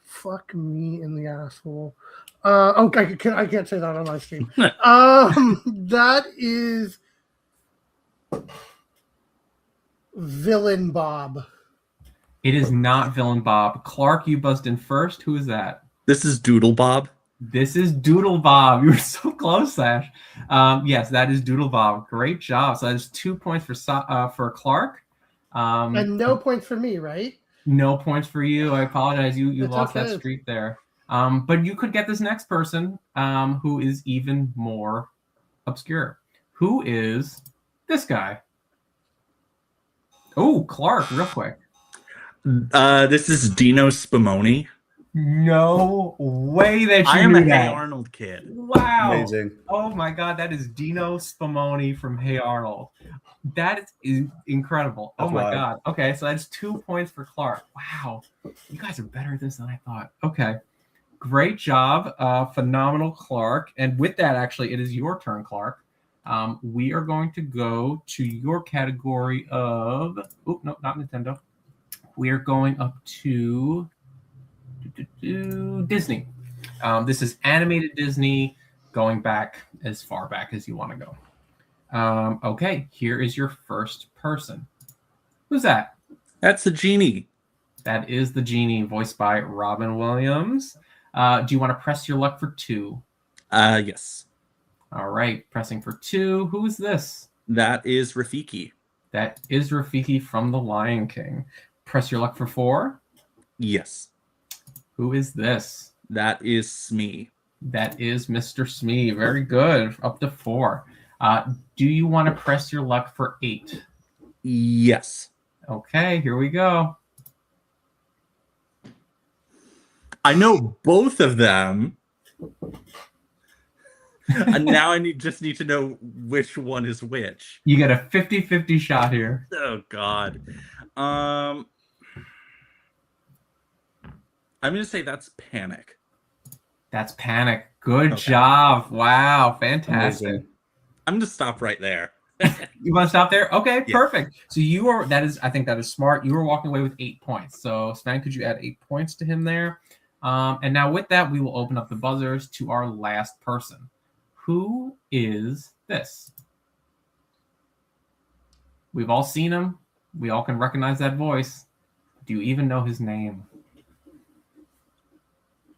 Fuck me in the asshole. I can't say that on live stream. That is Villain Bob. It is not Villain Bob. Clark, you buzzed in first. Who is that? This is Doodle Bob. This is Doodle Bob. You were so close, Sash. Yes, that is Doodle Bob. Great job. So that's 2 points for Clark. And no points for me, right? No points for you. I apologize. You It's lost okay. that streak there. But you could get this next person who is even more obscure. Who is this guy? Oh, Clark, real quick. This is Dino Spumoni. No way that you I am knew a Hey that. Arnold kid. Wow. Amazing. Oh my God, that is Dino Spumoni from Hey Arnold. That is incredible. That's oh my wild. God. Okay, so that's 2 points for Clark. Wow. You guys are better at this than I thought. Okay. Great job. Phenomenal, Clark. And with that, actually, it is your turn, Clark. We are going to go to your category of... Oh, no, not Nintendo. We are going up to Disney. This is animated Disney, going back as far back as you want to go. Okay, here is your first person. Who's that? That's the genie. That is the genie, voiced by Robin Williams. Do you want to press your luck for 2? Yes. All right, pressing for 2. Who is this? That is Rafiki. That is Rafiki from The Lion King. Press your luck for 4. Yes. Who is this? That is Smee. That is Mr. Smee. Very good. Up to 4. Do you want to press your luck for 8? Yes. Okay, here we go. I know both of them. And now I just need to know which one is which. You get a 50-50 shot here. Oh God. I'm gonna say that's Panic. That's Panic. Good Okay. job. Wow, fantastic. Amazing. I'm gonna stop right there. You want to stop there? Okay, Yeah. perfect. So I think that is smart. You were walking away with 8 points. So Sven, could you add 8 points to him there? And now with that, we will open up the buzzers to our last person. Who is this? We've all seen him. We all can recognize that voice. Do you even know his name?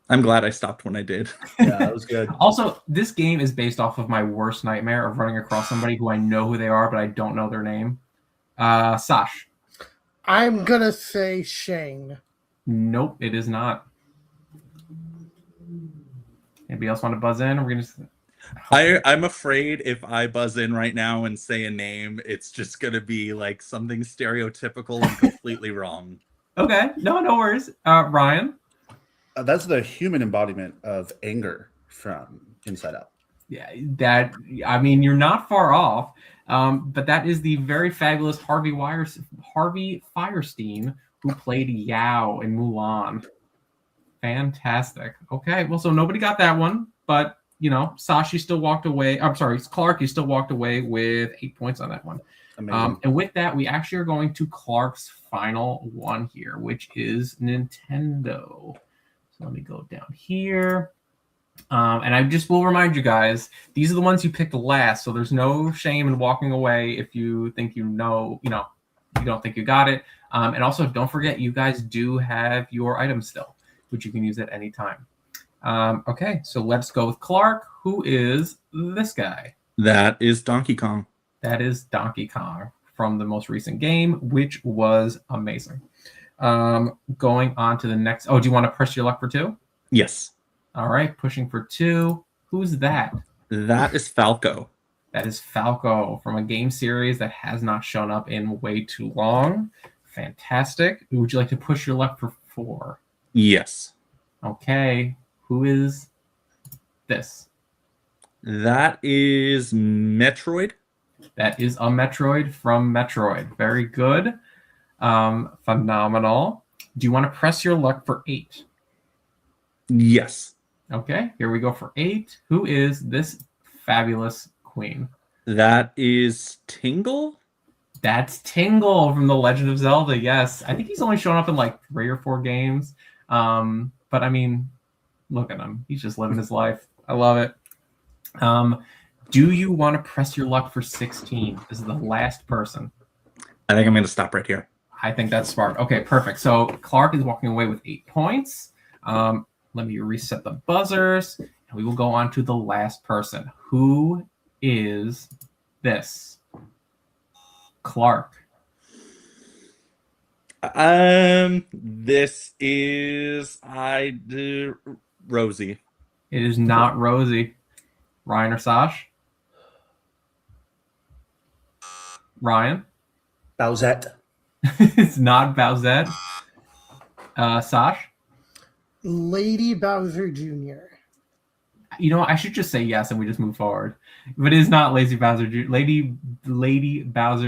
I'm glad I stopped when I did. Yeah, that was good. Also, this game is based off of my worst nightmare of running across somebody who I know who they are, but I don't know their name. Sash. I'm gonna say Shane. Nope, it is not. Anybody else want to buzz in? I'm afraid if I buzz in right now and say a name, it's just gonna be like something stereotypical and completely wrong. Okay, no worries. Ryan. That's the human embodiment of anger from Inside Out. Yeah, you're not far off. But that is the very fabulous Harvey Fierstein, who played Yao in Mulan. Fantastic. Okay, well, so nobody got that one, but Sashi still walked away. I'm sorry, Clark, you still walked away with 8 points on that one. Amazing. And with that, we actually are going to Clark's final one here, which is Nintendo. So let me go down here. And I just will remind you guys, these are the ones you picked last, so there's no shame in walking away if you think you don't think you got it. And also, don't forget, you guys do have your items still, which you can use at any time. Okay, so let's go with Clark. Who is this guy? That is Donkey Kong. That is Donkey Kong from the most recent game, which was amazing. Going on to the next. Oh, do you want to press your luck for 2? Yes. All right, pushing for 2. Who's that? That is Falco. That is Falco from a game series that has not shown up in way too long. Fantastic. Would you like to push your luck for 4? Yes. Okay. Who is this? That is Metroid. That is a Metroid from Metroid. Very good. Phenomenal. Do you want to press your luck for 8? Yes. Okay, here we go for 8. Who is this fabulous queen? That is Tingle? That's Tingle from The Legend of Zelda, yes. I think he's only shown up in like 3 or 4 games. But I mean, look at him. He's just living his life. I love it. Do you want to press your luck for 16? This is the last person. I think I'm going to stop right here. I think that's smart. Okay, perfect. So Clark is walking away with 8 points. Let me reset the buzzers, and we will go on to the last person. Who is this? Clark. This is Rosie. It is not Rosie. Ryan or Sash? Ryan? Bowsette. It's not Bowsette. Sash? Lady Bowser Jr. I should just say yes and we just move forward. But it is not Lady Bowser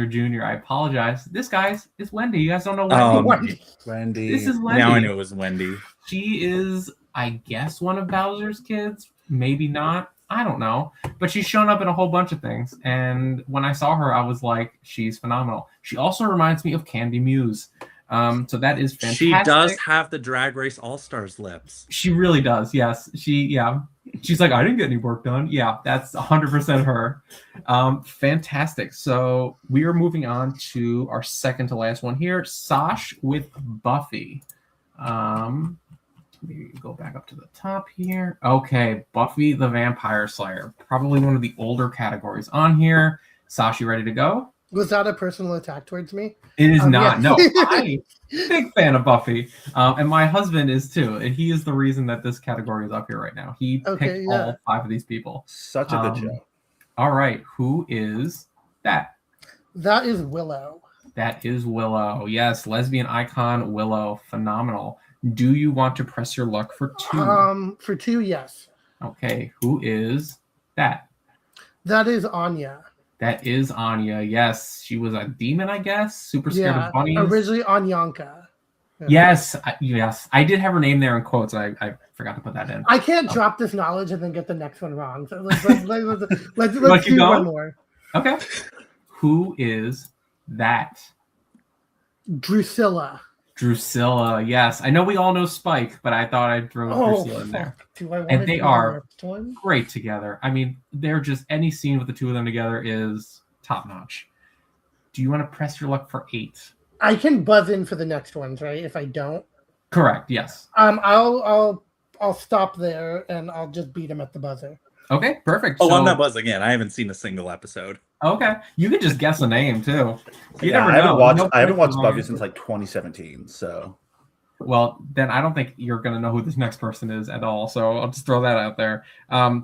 Jr. I apologize. This guy's is Wendy. You guys don't know Wendy. Wendy. This is Wendy. Now I knew it was Wendy. She is, I guess, one of Bowser's kids. Maybe not. I don't know. But she's shown up in a whole bunch of things. And when I saw her, I was like, she's phenomenal. She also reminds me of Candy Muse. So that is fantastic. She does have the Drag Race All-Stars lips. She really does, yes. She's like, I didn't get any work done. Yeah, that's 100% her. Fantastic. So we are moving on to our second to last one here. Sash with Buffy. Let me go back up to the top here. Okay, Buffy the Vampire Slayer. Probably one of the older categories on here. Sash, you ready to go? Was that a personal attack towards me? It is not. Yeah. No, I'm a big fan of Buffy. And my husband is too. And he is the reason that this category is up here right now. He picked all 5 of these people. Such a good show. All right. Who is that? That is Willow. That is Willow. Yes, lesbian icon Willow. Phenomenal. Do you want to press your luck for 2? For 2, yes. Okay. Who is that? That is Anya. That is Anya. Yes, she was a demon, I guess. Super scared of bunnies. Originally Anyanka. Yes. I did have her name there in quotes. I forgot to put that in. I can't drop this knowledge and then get the next one wrong. So let's do one more. Okay. Who is that? Drusilla. Drusilla, yes. I know we all know Spike, but I thought I'd throw Drusilla in there. Do I want And to they do are the next one? great together. I mean, they're just any scene with the two of them together is top notch. Do you want to press your luck for 8? I can buzz in for the next ones, right? If I don't, Correct. Yes. I'll stop there and I'll just beat him at the buzzer. Okay. Perfect. Oh, so, I'm not buzzing in. I haven't seen a single episode. Okay. You could just guess a name too. You Yeah, never I know. haven't watched No Buffy answer. since like 2017. So Well, then I don't think you're gonna know who this next person is at all. So I'll just throw that out there.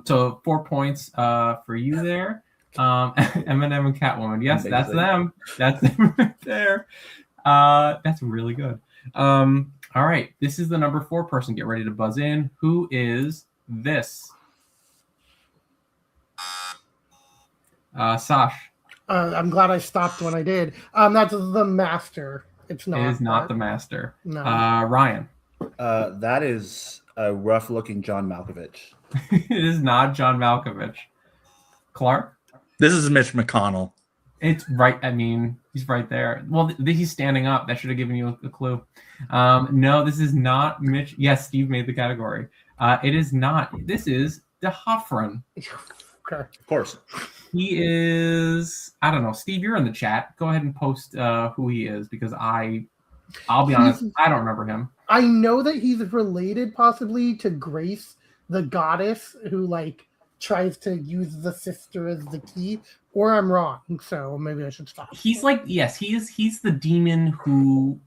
So 4 points for you there. Eminem and Catwoman. Yes, that's Amazing. them. That's them right there. That's really good. All right. This is the number 4 person. Get ready to buzz in. Who is this? Sash. I'm glad I stopped when I did. That's the Master. It's not. It is not but- the Master. No. Ryan. that is a rough-looking John Malkovich. It is not John Malkovich. Clark. This is Mitch McConnell. It's right. I mean, he's right there. Well, he's standing up. That should have given you a clue. No, this is not Mitch. Yes, Steve made the category. It is not. This is the Hoffren. Okay. Of course. He is. I don't know. Steve, you're in the chat. Go ahead and post who he is because I'll be honest. I don't remember him. I know that he's related possibly to Grace, the goddess who tries to use the sister as the key, or I'm wrong. So maybe I should stop. He's like, yes, he's the demon who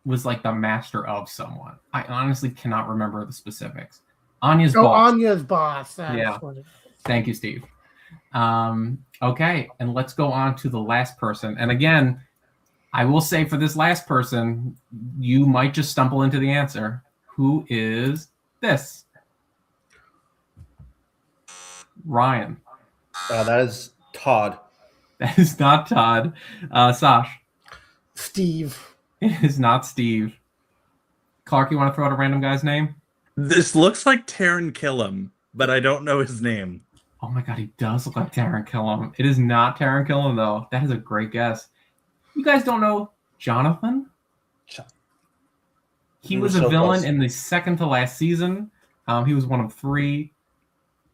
was like the master of someone. I honestly cannot remember the specifics. Anya's boss. Anya's boss. That's Yeah. what it is. Thank you, Steve. Okay, and let's go on to the last person. And again, I will say for this last person, you might just stumble into the answer. Who is this? Ryan. That is Todd. That is not Todd. Sash. Steve. It is not Steve. Clark, you want to throw out a random guy's name? This looks like Taran Killam, but I don't know his name. Oh my god, he does look like Taran Killam. It is not Taran Killam, though. That is a great guess. You guys don't know Jonathan? He was a villain in the second to last season. He was one of 3.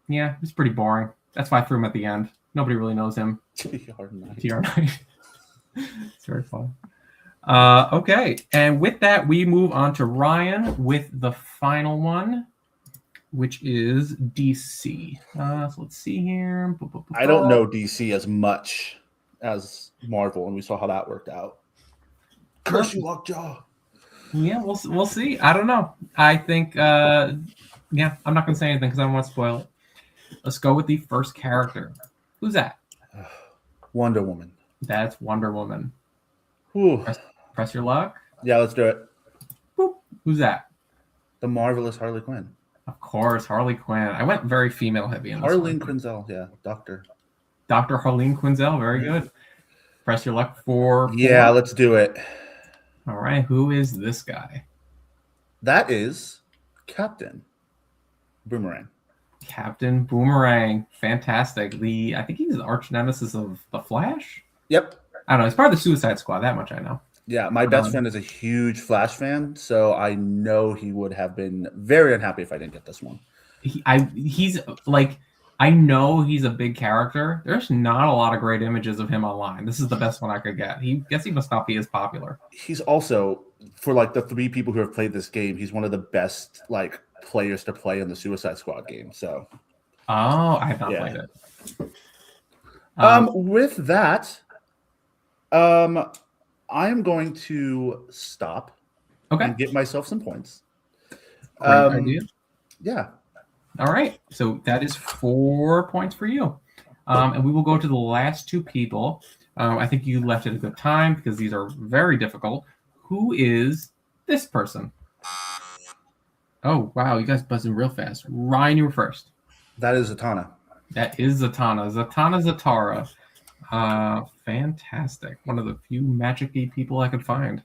Yeah, he was pretty boring. That's why I threw him at the end. Nobody really knows him. TR9. It's very fun. Okay, and with that, we move on to Ryan with the final one, which is DC. So let's see here. I don't know DC as much as Marvel, and we saw how that worked out. Curse you, Lockjaw. Yeah, we'll see. I don't know. I think, I'm not going to say anything because I don't want to spoil it. Let's go with the first character. Who's that? Wonder Woman. That's Wonder Woman. Whew. Press your luck. Yeah, let's do it. Boop. Who's that? The marvelous Harley Quinn. Of course, Harley Quinn. I went very female heavy in this Harleen one. Quinzel, yeah, Doctor. Dr. Harleen Quinzel, very good. Press your luck for... Yeah, let's do it. All right, who is this guy? That is Captain Boomerang. Captain Boomerang. Fantastic. I think he's the arch nemesis of the Flash? Yep. I don't know. He's part of the Suicide Squad. That much I know. Yeah, my best friend is a huge Flash fan, so I know he would have been very unhappy if I didn't get this one. He's like... I know he's a big character. There's not a lot of great images of him online. This is the best one I could get. He must not be as popular. He's also, for the 3 people who have played this game, he's one of the best players to play in the Suicide Squad game. So, I have not played it. With that, I am going to stop and get myself some points. Great idea. Yeah. All right. So that is 4 points for you. And we will go to the last 2 people. I think you left at a good time because these are very difficult. Who is this person? Oh, wow. You guys buzzing real fast. Ryan, you were first. That is Zatanna. That is Zatanna. Zatanna Zatara. Fantastic. One of the few magic-y people I could find.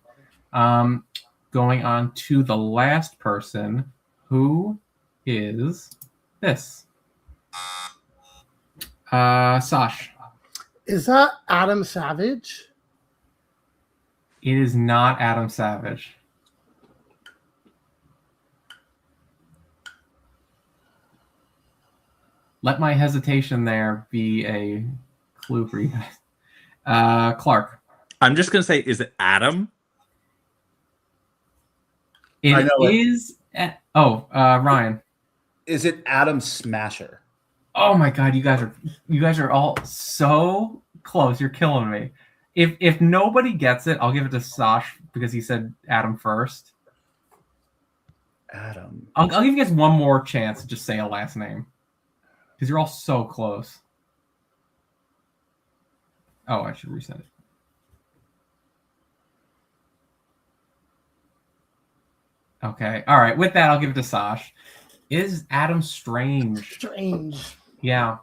Going on to the last person. Who is this? Sash. Is that Adam Savage? It is not Adam Savage. let my hesitation there be a clue for you guys. Clark. I'm just gonna say, is it Adam? It is. Ryan. Is it Adam Smasher? Oh my God, you guys are all so close. You're killing me. If nobody gets it, I'll give it to Sash because he said Adam first. Adam. I'll give you guys one more chance to just say a last name because you're all so close. Oh, I should reset it. Okay. All right. With that, I'll give it to Sash. Is Adam Strange? Strange. Yeah.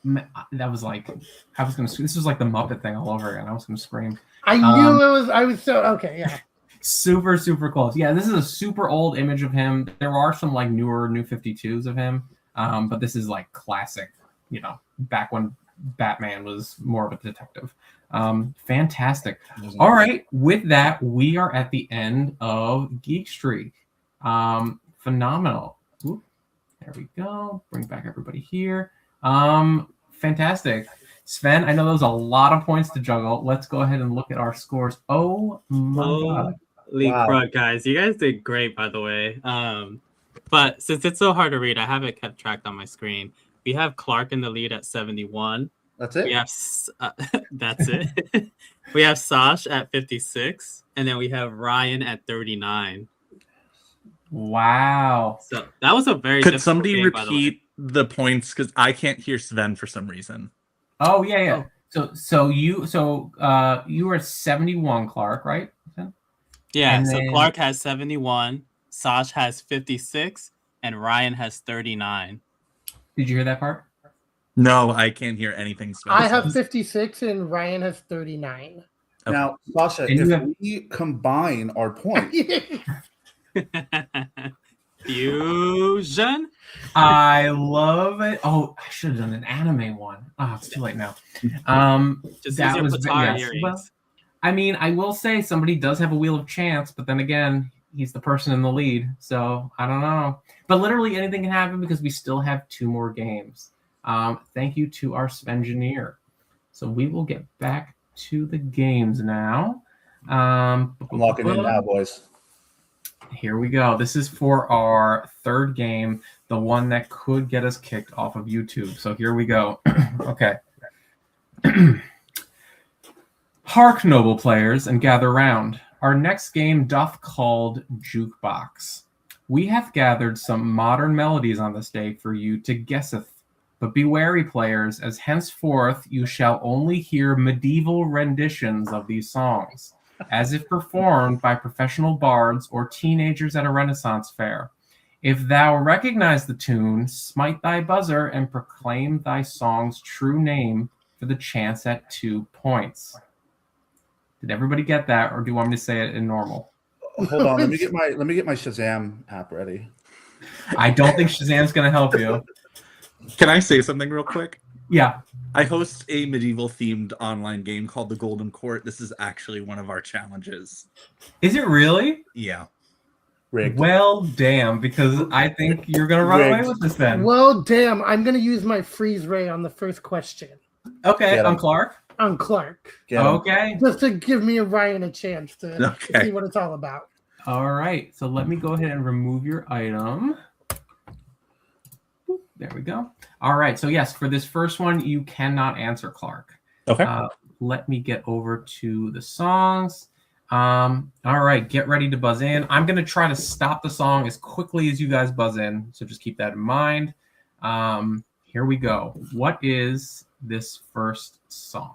That was like, I was going to, this was like the Muppet thing all over again. I was going to scream. I knew I was so, okay, yeah. Super, super close. Yeah, this is a super old image of him. There are some like newer New 52s of him. But this is like classic, back when Batman was more of a detective. Fantastic. All right. With that, we are at the end of Geek Streak. Phenomenal. Oop, there we go. Bring back everybody here. Fantastic. Sven, I know there was a lot of points to juggle. Let's go ahead and look at our scores. Oh my God. Crud, guys. You guys did great, by the way. But since it's so hard to read, I haven't kept track on my screen. We have Clark in the lead at 71. That's it? We have that's it. We have Sash at 56, and then we have Ryan at 39. Wow. So that was a very Could difficult somebody game, repeat the points? Because I can't hear Sven for some reason. Oh yeah. So you were at 71, Clark, right? Yeah. And So then... Clark has 71, Sash has 56, and Ryan has 39. Did you hear that part? No, I can't hear anything Sven I have says. 56 and Ryan has 39. Okay. Now, Sasha, if we combine our points, Fusion. I love it. Oh, I should have done an anime one. Oh, it's too late now. Just that use your was Patara yes. earrings. Well, I mean, I will say somebody does have a wheel of chance, but then again, he's the person in the lead, so I don't know. But literally anything can happen because we still have 2 more games. Thank you to our Svengineer. So we will get back to the games now. I'm locking in now, boys. Here we go. This is for our 3rd game, the one that could get us kicked off of YouTube. So here we go. Okay. Hark, noble players, and gather round. Our next game doth called Jukebox. We have gathered some modern melodies on this day for you to guesseth. But be wary, players, as henceforth you shall only hear medieval renditions of these songs, as if performed by professional bards or teenagers at a Renaissance fair. If thou recognize the tune, smite thy buzzer and proclaim thy song's true name for the chance at 2 points. Did everybody get that, or do you want me to say it in normal? Hold on, let me get my Shazam app ready. I don't think Shazam's going to help you. Can I say something real quick? Yeah. I host a medieval themed online game called the Golden Court. This is actually one of our challenges. Is it really? Yeah. Rigged. Well, damn, because I think you're going to run away with this then. Well, damn, I'm going to use my freeze ray on the first question. Okay, I'm Clark. I'm Clark. Okay. Just to give me and Ryan a chance to see what it's all about. All right, so let me go ahead and remove your item. There we go. All right. So yes, for this first one, you cannot answer, Clark. Okay. Let me get over to the songs. All right. Get ready to buzz in. I'm going to try to stop the song as quickly as you guys buzz in. So just keep that in mind. Here we go. What is this first song?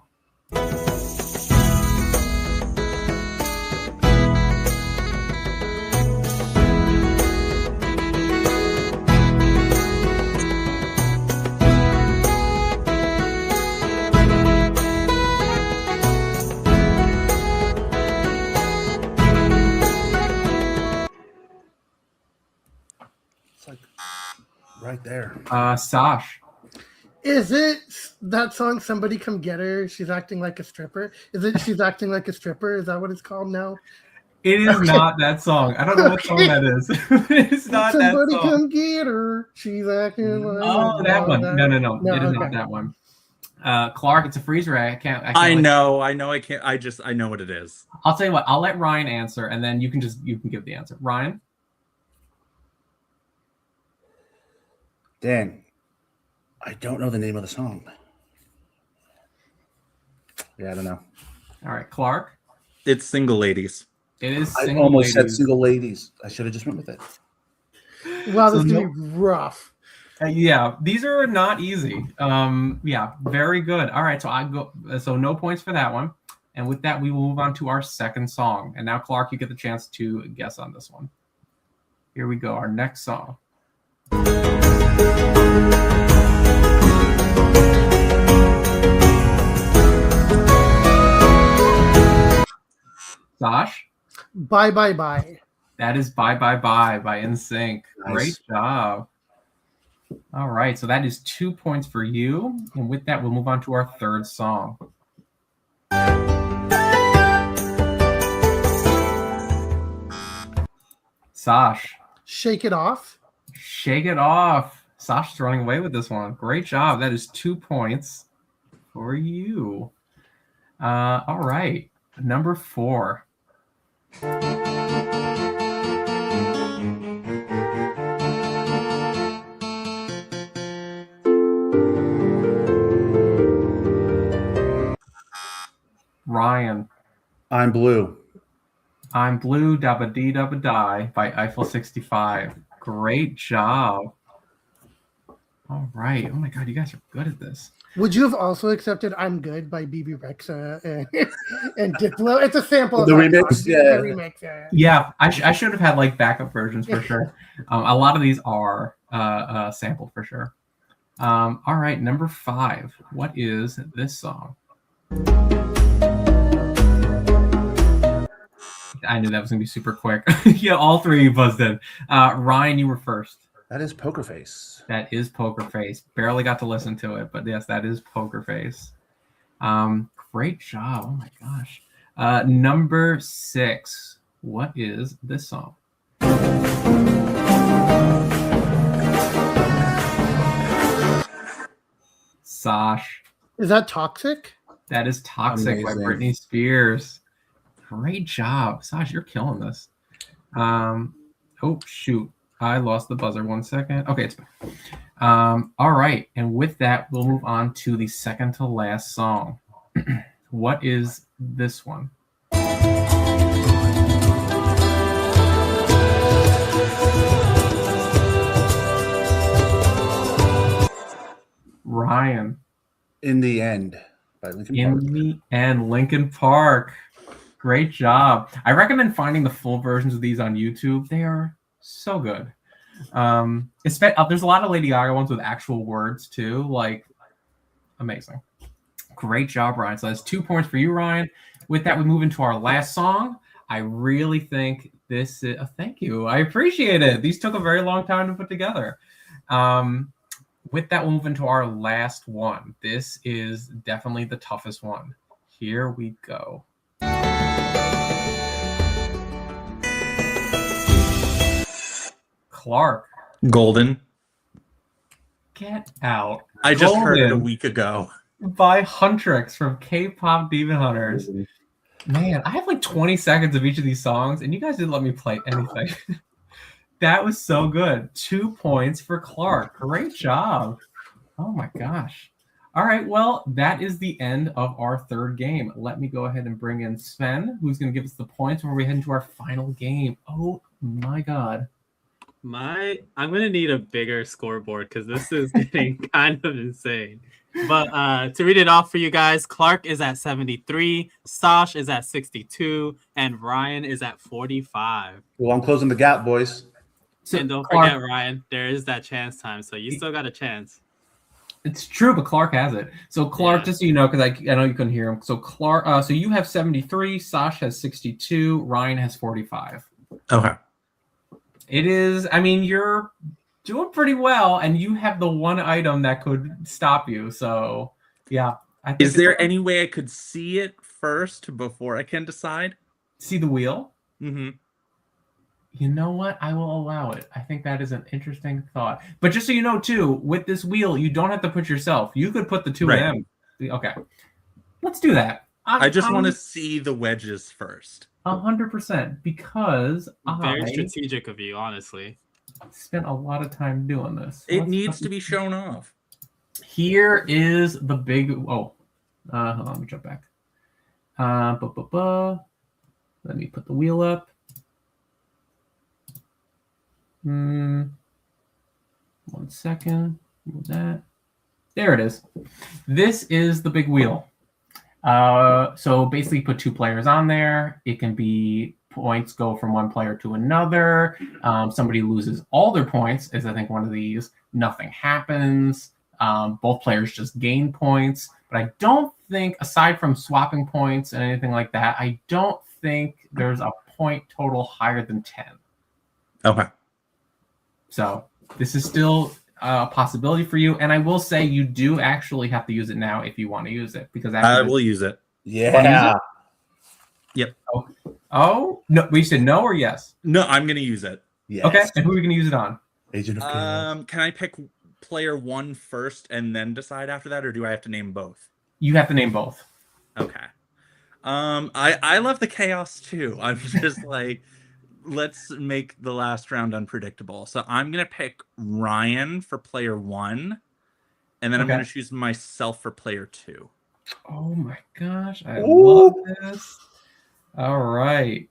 Right there. Sash. Is it that song, Somebody Come Get Her? She's acting like a stripper. Is it She's Acting Like a Stripper? Is that what it's called now? It is not that song. I don't know what song that is. It's not that Somebody song. come get her. She's acting like Oh, that one. No. It is okay. not that one. Clark, it's a freeze ray. I can't. I know. I can't. I know what it is. I'll tell you what. I'll let Ryan answer, and then you can give the answer. Ryan. Dang. I don't know the name of the song. Yeah, I don't know. All right, Clark. It's Single Ladies. It is. I Single almost Ladies. said Single Ladies. I should have just went with it. Wow, this So is gonna be rough. Yeah, these are not easy. Yeah, very good. All right, so I go. So no points for that one. And with that, we will move on to our second song. And now, Clark, you get the chance to guess on this one. Here we go. Our next song. Sash? Bye, bye, bye. That is Bye Bye Bye by NSYNC. Nice. Great job. All right, so that is 2 points for you. And with that, we'll move on to our third song. Sash. Shake it off. Shake It Off. Sash is running away with this one. Great job. That is 2 points for you. All right, number 4. Ryan. I'm Blue. I'm Blue, Dabba Dee Dabba Die by Eiffel 65. Great job. All right. Oh my God, you guys are good at this. Would you have also accepted "I'm Good" by BB Rexa and Diplo? It's a sample of The that remix, song. yeah. The remix, yeah. Yeah, I should have had like backup versions for sure. A lot of these are sampled for sure. All right, number 5. What is this song? I knew that was gonna be super quick. Yeah, all 3 of you buzzed in. Ryan, you were first. That is Poker Face. That is Poker Face. Barely got to listen to it, but yes, that is Poker Face. Great job. Oh my gosh. Number 6. What is this song? Sash. Is that Toxic? That is Toxic by Amazing. Britney Spears. Great job. Sash, you're killing this. Oh, shoot. I lost the buzzer. 1 second. Okay, it's back. All right. And with that, we'll move on to the second to last song. What is this one? Ryan. In the End by Linkin In Park. the End, Linkin Park. Great job. I recommend finding the full versions of these on YouTube. They are so good. There's a lot of Lady Gaga ones with actual words too. Like, amazing. Great job, Ryan. So that's 2 points for you, Ryan. With that, we move into our last song. I really think this is thank you. I appreciate it. These took a very long time to put together. With that, we'll move into our last one. This is definitely the toughest one. Here we go. Clark. Golden. Get out. I just heard it a Golden week ago. by Huntrix from K-Pop Demon Hunters. Man, I have like 20 seconds of each of these songs, and you guys didn't let me play anything. That was so good. 2 points for Clark. Great job. Oh my gosh. All right, well, that is the end of our third game. Let me go ahead and bring in Sven, who's going to give us the points before we head into our final game. Oh my God. I'm gonna need a bigger scoreboard because this is getting kind of insane. But to read it off for you guys, Clark is at 73, Sash is at 62, and Ryan is at 45. Well, I'm closing the gap, boys. So, And don't Clark, forget, Ryan, there is that chance time, so you still got a chance. it's true, but Clark has it. So Clark, Yeah. just so you know, because I know you couldn't hear him. So Clark, so you have 73, Sash has 62, Ryan has 45. Okay. It is, I mean, you're doing pretty well, and you have the one item that could stop you. So, yeah. I think Is there any way I could see it first before I can decide? see the wheel? Mm-hmm. You know what? I will allow it. I think that is an interesting thought. But just so you know, too, with this wheel, you don't have to put yourself. You could put the two of them. Okay. Let's do that. I just want to see the wedges first. 100%, because Very strategic of you, honestly. Spent a lot of time doing this. It needs to be shown off. Here is the big... hold on, let me jump back. Let me put the wheel up. 1 second. Move that. There it is. This is the big wheel. So basically put 2 players on there. It can be points go from one player to another. Somebody loses all their points, is I think one of these. Nothing happens. Both players just gain points. But I don't think, aside from swapping points and anything like that, I don't think there's a point total higher than 10. Okay. So this is still a possibility for you. And I will say you do actually have to use it now if you want to use it. Because I will use it. Yeah. Yep. Oh, no. We said no or yes? No, I'm going to use it. Yes. Okay. And who are we going to use it on? Agent of Chaos. Can I pick player 1 first and then decide after that, or do I have to name both? You have to name both. Okay. I love the chaos too. I'm just like, let's make the last round unpredictable. So I'm gonna pick Ryan for player 1, and then I'm gonna choose myself for player 2. Oh my gosh, I love this. All right.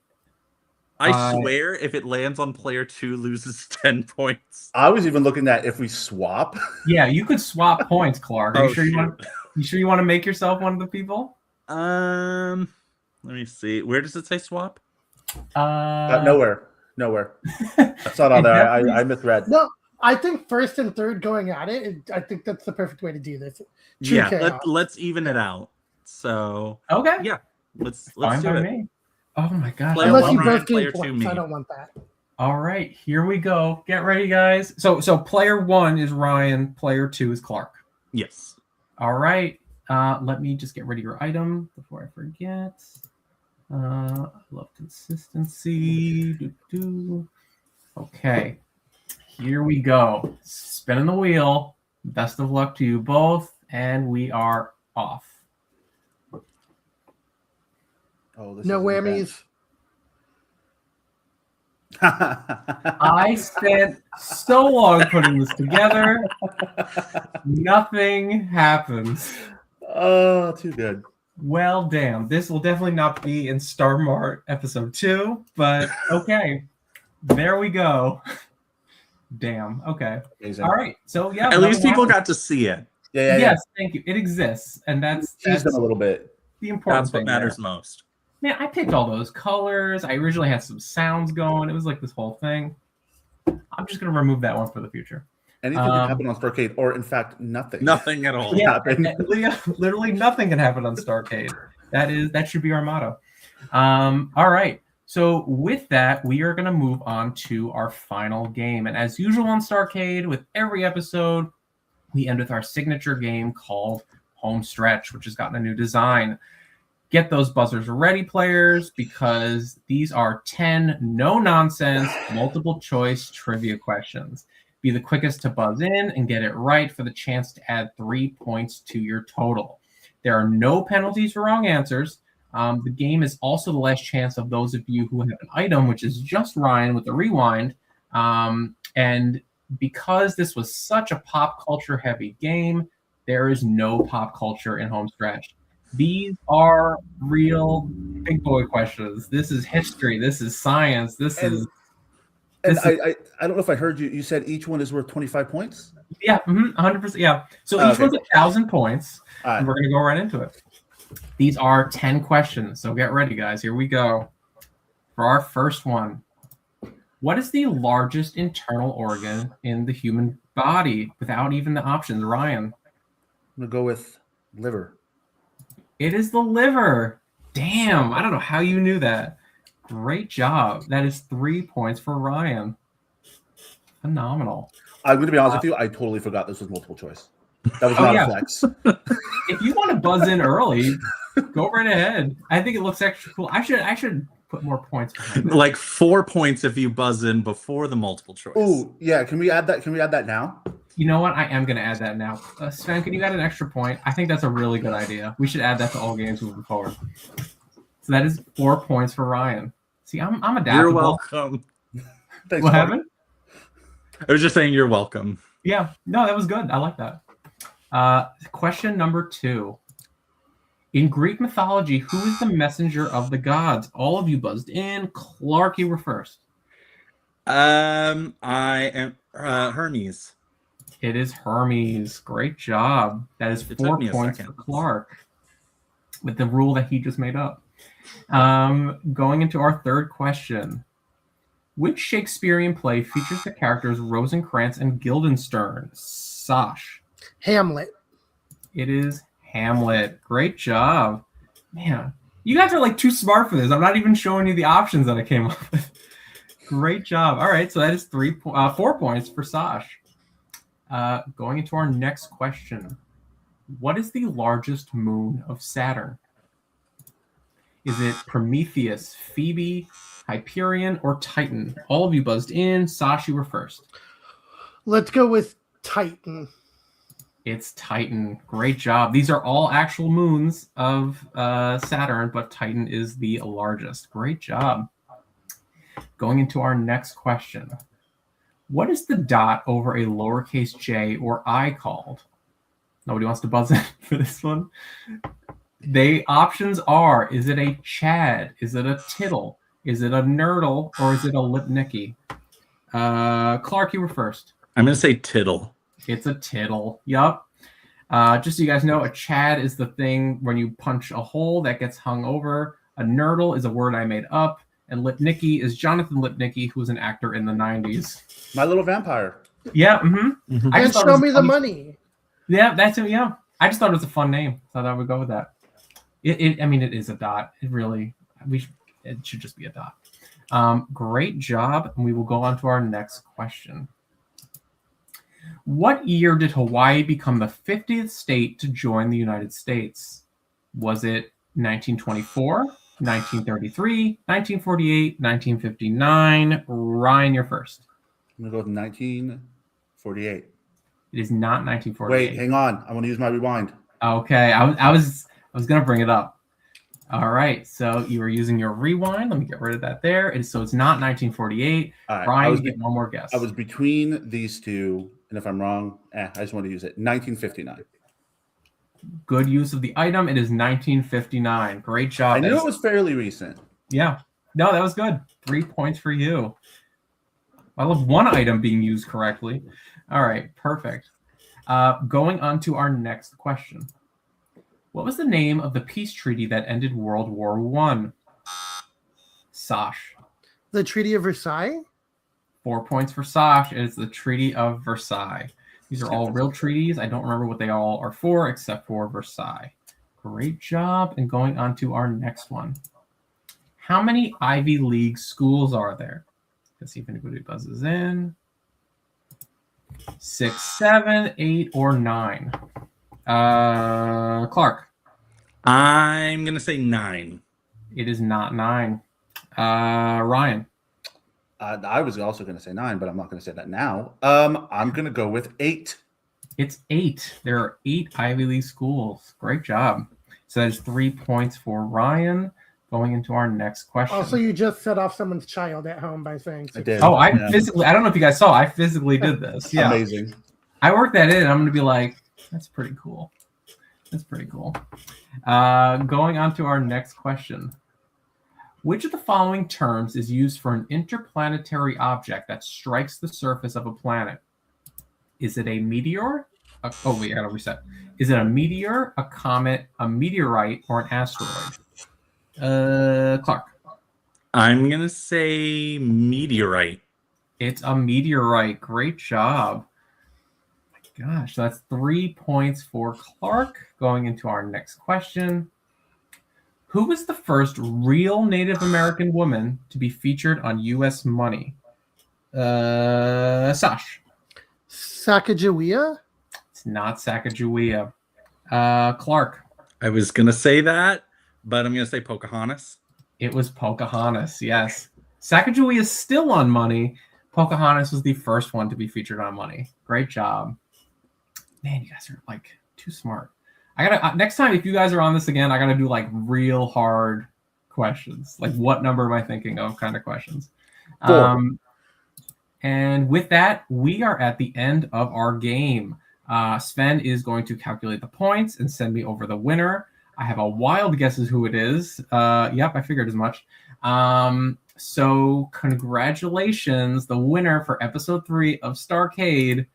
I swear, if it lands on player 2, loses 10 points. I was even looking at if we swap. Yeah, you could swap points, Clark. Are you sure you want to make yourself one of the people? Let me see. Where does it say swap? Nowhere. That's not on there. I misread. No, I think first and third going at it. I think that's the perfect way to do this. Let's even it out. So yeah, let's do it. Me. Oh my gosh! Unless you both gain points, I don't want that. All right, here we go. Get ready, guys. So player 1 is Ryan. Player 2 is Clark. Yes. All right. Let me just get rid of your item before I forget. I love consistency. Okay. Here we go. Spinning the wheel. Best of luck to you both. And we are off. Oh, no whammies. I spent so long putting this together. Nothing happens. Oh, too good. Well, damn. This will definitely not be in Star Mart episode 2, but okay. There we go. Damn. Okay. Amazing. All right. So yeah. At least people got to see it. Yeah. Yes. Thank you. It exists, and that's them a little bit. The important thing. That's what matters most. Man, I picked all those colors. I originally had some sounds going. It was like this whole thing. I'm just gonna remove that one for the future. Anything can happen on STARCADE, or in fact, nothing. Nothing at all. Yeah, literally nothing can happen on STARCADE. That should be our motto. All right. So with that, we are going to move on to our final game. And as usual on STARCADE, with every episode, we end with our signature game called Home Stretch, which has gotten a new design. Get those buzzers ready, players, because these are 10 no-nonsense, multiple-choice trivia questions. Be the quickest to buzz in and get it right for the chance to add 3 points to your total. There are no penalties for wrong answers. The game is also the last chance of those of you who have an item, which is just Ryan with the rewind. And because this was such a pop culture heavy game, there is no pop culture in Home Stretch. These are real big boy questions. This is history. This is science. I don't know if I heard you. You said each one is worth 25 points? Yeah, 100%. Yeah. So each one's 1,000 points. And we're going to go right into it. These are 10 questions. So get ready, guys. Here we go. For our first one, what is the largest internal organ in the human body without even the options? Ryan. I'm going to go with liver. It is the liver. Damn. I don't know how you knew that. Great job. That is 3 points for Ryan. Phenomenal. I'm going to be honest with you. I totally forgot this was multiple choice. That was not a flex. If you want to buzz in early, go right ahead. I think it looks extra cool. I should put more points behind that. Like 4 points if you buzz in before the multiple choice. Oh, yeah. Can we add that? Can we add that now? You know what? I am going to add that now. Sven, can you add an extra point? I think that's a really good idea. We should add that to all games moving forward. So that is 4 points for Ryan. See, I'm adaptable. You're welcome. Thanks, What Mark. happened? I was just saying you're welcome. Yeah. No, that was good. I like that. Question number 2. In Greek mythology, who is the messenger of the gods? All of you buzzed in. Clark, you were first. I am Hermes. It is Hermes. Great job. That is It 4 took me a points second. for Clark with the rule that he just made up. Going into our third question. Which Shakespearean play features the characters Rosencrantz and Guildenstern? Sash. Hamlet. It is Hamlet. Great job. Man, you guys are like too smart for this. I'm not even showing you the options that I came up with. Great job. All right, so that is 4 points for Sash. Going into our next question. What is the largest moon of Saturn? Is it Prometheus, Phoebe, Hyperion, or Titan? All of you buzzed in. Sash, you were first. Let's go with Titan. It's Titan. Great job. These are all actual moons of Saturn, but Titan is the largest. Great job. Going into our next question. What is the dot over a lowercase j or I called? Nobody wants to buzz in for this one. The options are, is it a Chad? Is it a tittle? Is it a nurdle? Or is it a lipnicki? Clark, you were first. I'm going to say tittle. It's a tittle. Yup. Just so you guys know, a Chad is the thing when you punch a hole that gets hung over. A nurdle is a word I made up. And Lipnicki is Jonathan Lipnicki, who was an actor in the 90s. My Little Vampire. Yeah. Mm-hmm. I And just thought it show was me the funny. money. Yeah, that's it. Yeah. I just thought it was a fun name. So I would go with that. I mean, it is a dot. It should just be a dot. Great job. And we will go on to our next question. What year did Hawaii become the 50th state to join the United States? Was it 1924, 1933, 1948, 1959? Ryan, you're first. I'm going to go with 1948. It is not 1948. Wait, hang on. I want to use my rewind. Okay, I was going to bring it up. All right, so you were using your rewind. Let me get rid of that there. So it's not 1948. All right, Ryan, you get one more guess. I was between these two, and if I'm wrong, I just want to use it. 1959. Good use of the item. It is 1959. Great job. I knew it was fairly recent. Yeah. No, that was good. 3 points for you. I love one item being used correctly. All right, perfect. Going on to our next question. What was the name of the peace treaty that ended World War I? Sash. The Treaty of Versailles? 4 points for Sash. It is the Treaty of Versailles. These are all real treaties. I don't remember what they all are for, except for Versailles. Great job. And going on to our next one. How many Ivy League schools are there? Let's see if anybody buzzes in. 6, 7, 8, or 9. Clark. I'm going to say 9. It is not 9. Ryan. I was also going to say 9, but I'm not going to say that now. I'm going to go with 8. It's 8. There are 8 Ivy League schools. Great job. So that is 3 points for Ryan. Going into our next question. Also, you just set off someone's child at home by saying I did. Oh, I Yeah. physically, I don't know if you guys saw, I physically did this. Yeah. Amazing. I worked that in, and I'm going to be like, that's pretty cool. That's pretty cool. Going on to our next question. Which of the following terms is used for an interplanetary object that strikes the surface of a planet? Is it a meteor? Oh, wait, I got to reset. Is it a meteor, a comet, a meteorite, or an asteroid? Clark. I'm going to say meteorite. It's a meteorite. Great job. My gosh, that's 3 points for Clark. Going into our next question. Who was the first real Native American woman to be featured on U.S. money? Sash. Sacagawea? It's not Sacagawea. Clark. I was going to say that, but I'm going to say Pocahontas. It was Pocahontas, yes. Sacagawea is still on Money. Pocahontas was the first one to be featured on Money. Great job. Man, you guys are like too smart. I gotta next time if you guys are on this again, I gotta do like real hard questions. Like what number am I thinking of kind of questions. And with that, we are at the end of our game. Sven is going to calculate the points and send me over the winner. I have a wild guess as who it is. Yep, I figured as much. So congratulations. The winner for episode 3 of STARCADE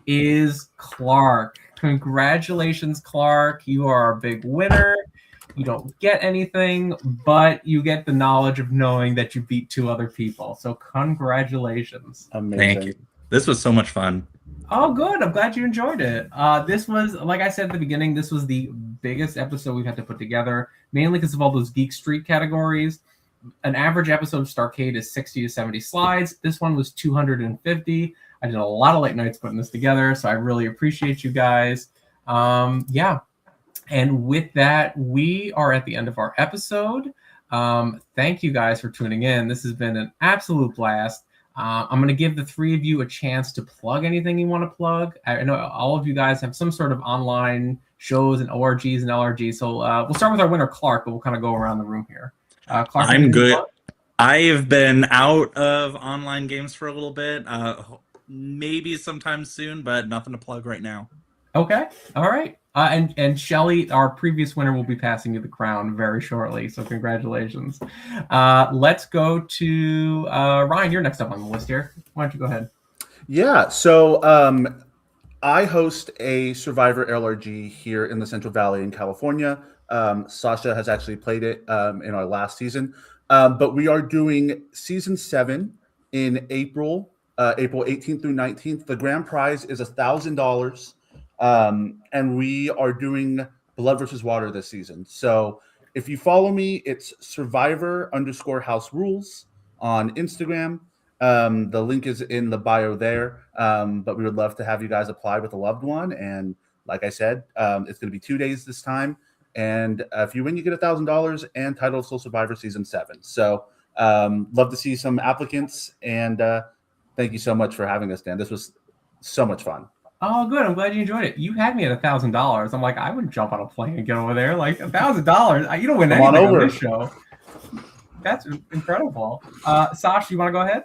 is Clark. Congratulations, Clark. You are our big winner. You don't get anything, but you get the knowledge of knowing that you beat 2 other people. So congratulations. Amazing. Thank you. This was so much fun. Oh, good. I'm glad you enjoyed it. This was, like I said at the beginning, this was the biggest episode we've had to put together, mainly because of all those Geek Street categories. An average episode of STARCADE is 60 to 70 slides. This one was 250. I did a lot of late nights putting this together, so I really appreciate you guys. Yeah. And with that, we are at the end of our episode. Thank you guys for tuning in. This has been an absolute blast. I'm going to give the 3 of you a chance to plug anything you want to plug. I know all of you guys have some sort of online shows and ORGs and LRGs. So we'll start with our winner, Clark, but we'll kind of go around the room here. Clark, I'm good. I've been out of online games for a little bit. Maybe sometime soon, but nothing to plug right now. Okay. All right. And Shelly, our previous winner, will be passing you the crown very shortly. So congratulations. Let's go to Ryan. You're next up on the list here. Why don't you go ahead? Yeah. So I host a Survivor LRG here in the Central Valley in California. Sasha has actually played it in our last season. But we are doing season 7 in April 18th through 19th. The grand prize is $1,000. And we are doing Blood versus Water this season. So if you follow me, it's Survivor_House Rules on Instagram. The link is in the bio there. But we would love to have you guys apply with a loved one. And like I said, it's going to be 2 days this time. And if you win, you get $1,000 and Title of Soul Survivor Season 7. So love to see some applicants. And thank you so much for having us, Dan. This was so much fun. Oh, good. I'm glad you enjoyed it. You had me at $1,000. I'm like, I would jump on a plane and get over there. Like $1,000. You don't win anything on this show. That's incredible. Sash, you want to go ahead?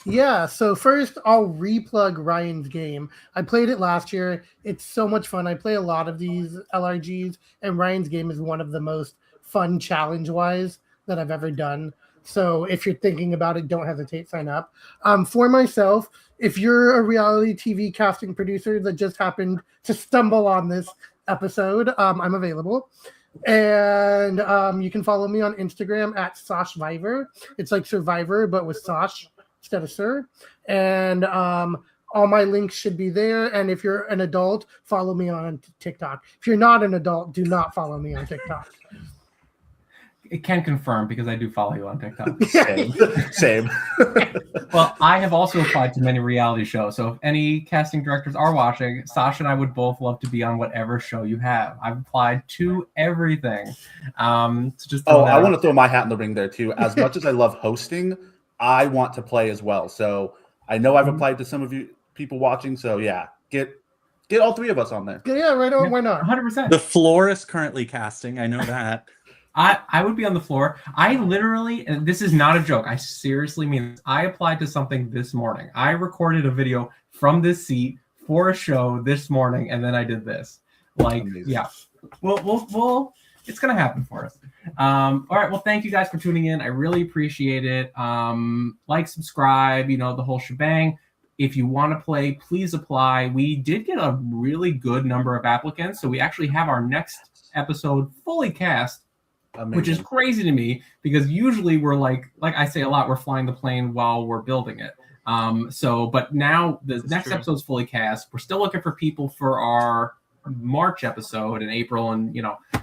Yeah, so first I'll replug Ryan's game. I played it last year. It's so much fun. I play a lot of these LRGs, and Ryan's game is one of the most fun challenge-wise that I've ever done. So if you're thinking about it, don't hesitate, sign up. For myself, if you're a reality TV casting producer that just happened to stumble on this episode, I'm available. And you can follow me on Instagram at Soshviver. It's like Survivor, but with Sosh instead of Sir. And all my links should be there. And if you're an adult, follow me on TikTok. If you're not an adult, do not follow me on TikTok. It can confirm because I do follow you on TikTok. Same. Well, I have also applied to many reality shows. So if any casting directors are watching, Sasha and I would both love to be on whatever show you have. I've applied to everything. I want to throw my hat in the ring there too. As much as I love hosting, I want to play as well. So I know I've applied to some of you people watching. So yeah, get all 3 of us on there. Yeah, right on. Why not? 100%. The floor is currently casting. I know that. I would be on the floor. I literally, and this is not a joke, I seriously mean this. I applied to something this morning. I recorded a video from this seat for a show this morning, and then I did this. Like, amazing. Yeah. We'll it's gonna happen for us. All right, well, thank you guys for tuning in. I really appreciate it. Like, subscribe, the whole shebang. If you want to play, please apply. We did get a really good number of applicants, so we actually have our next episode fully cast. Amazing. Which is crazy to me because usually we're like I say a lot, we're flying the plane while we're building it. But now the next episode's fully cast. We're still looking for people for our March episode in April and,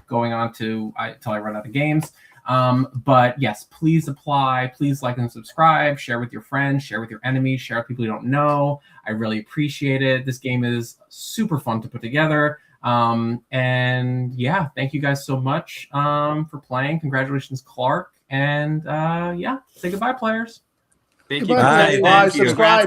going on to until I run out of games. But yes, please apply. Please like and subscribe. Share with your friends. Share with your enemies. Share with people you don't know. I really appreciate it. This game is super fun to put together. And yeah, thank you guys so much for playing. Congratulations, Clark. And yeah, say goodbye, players. Thank you. Goodbye, guys. players. Bye, Congrats subscribe.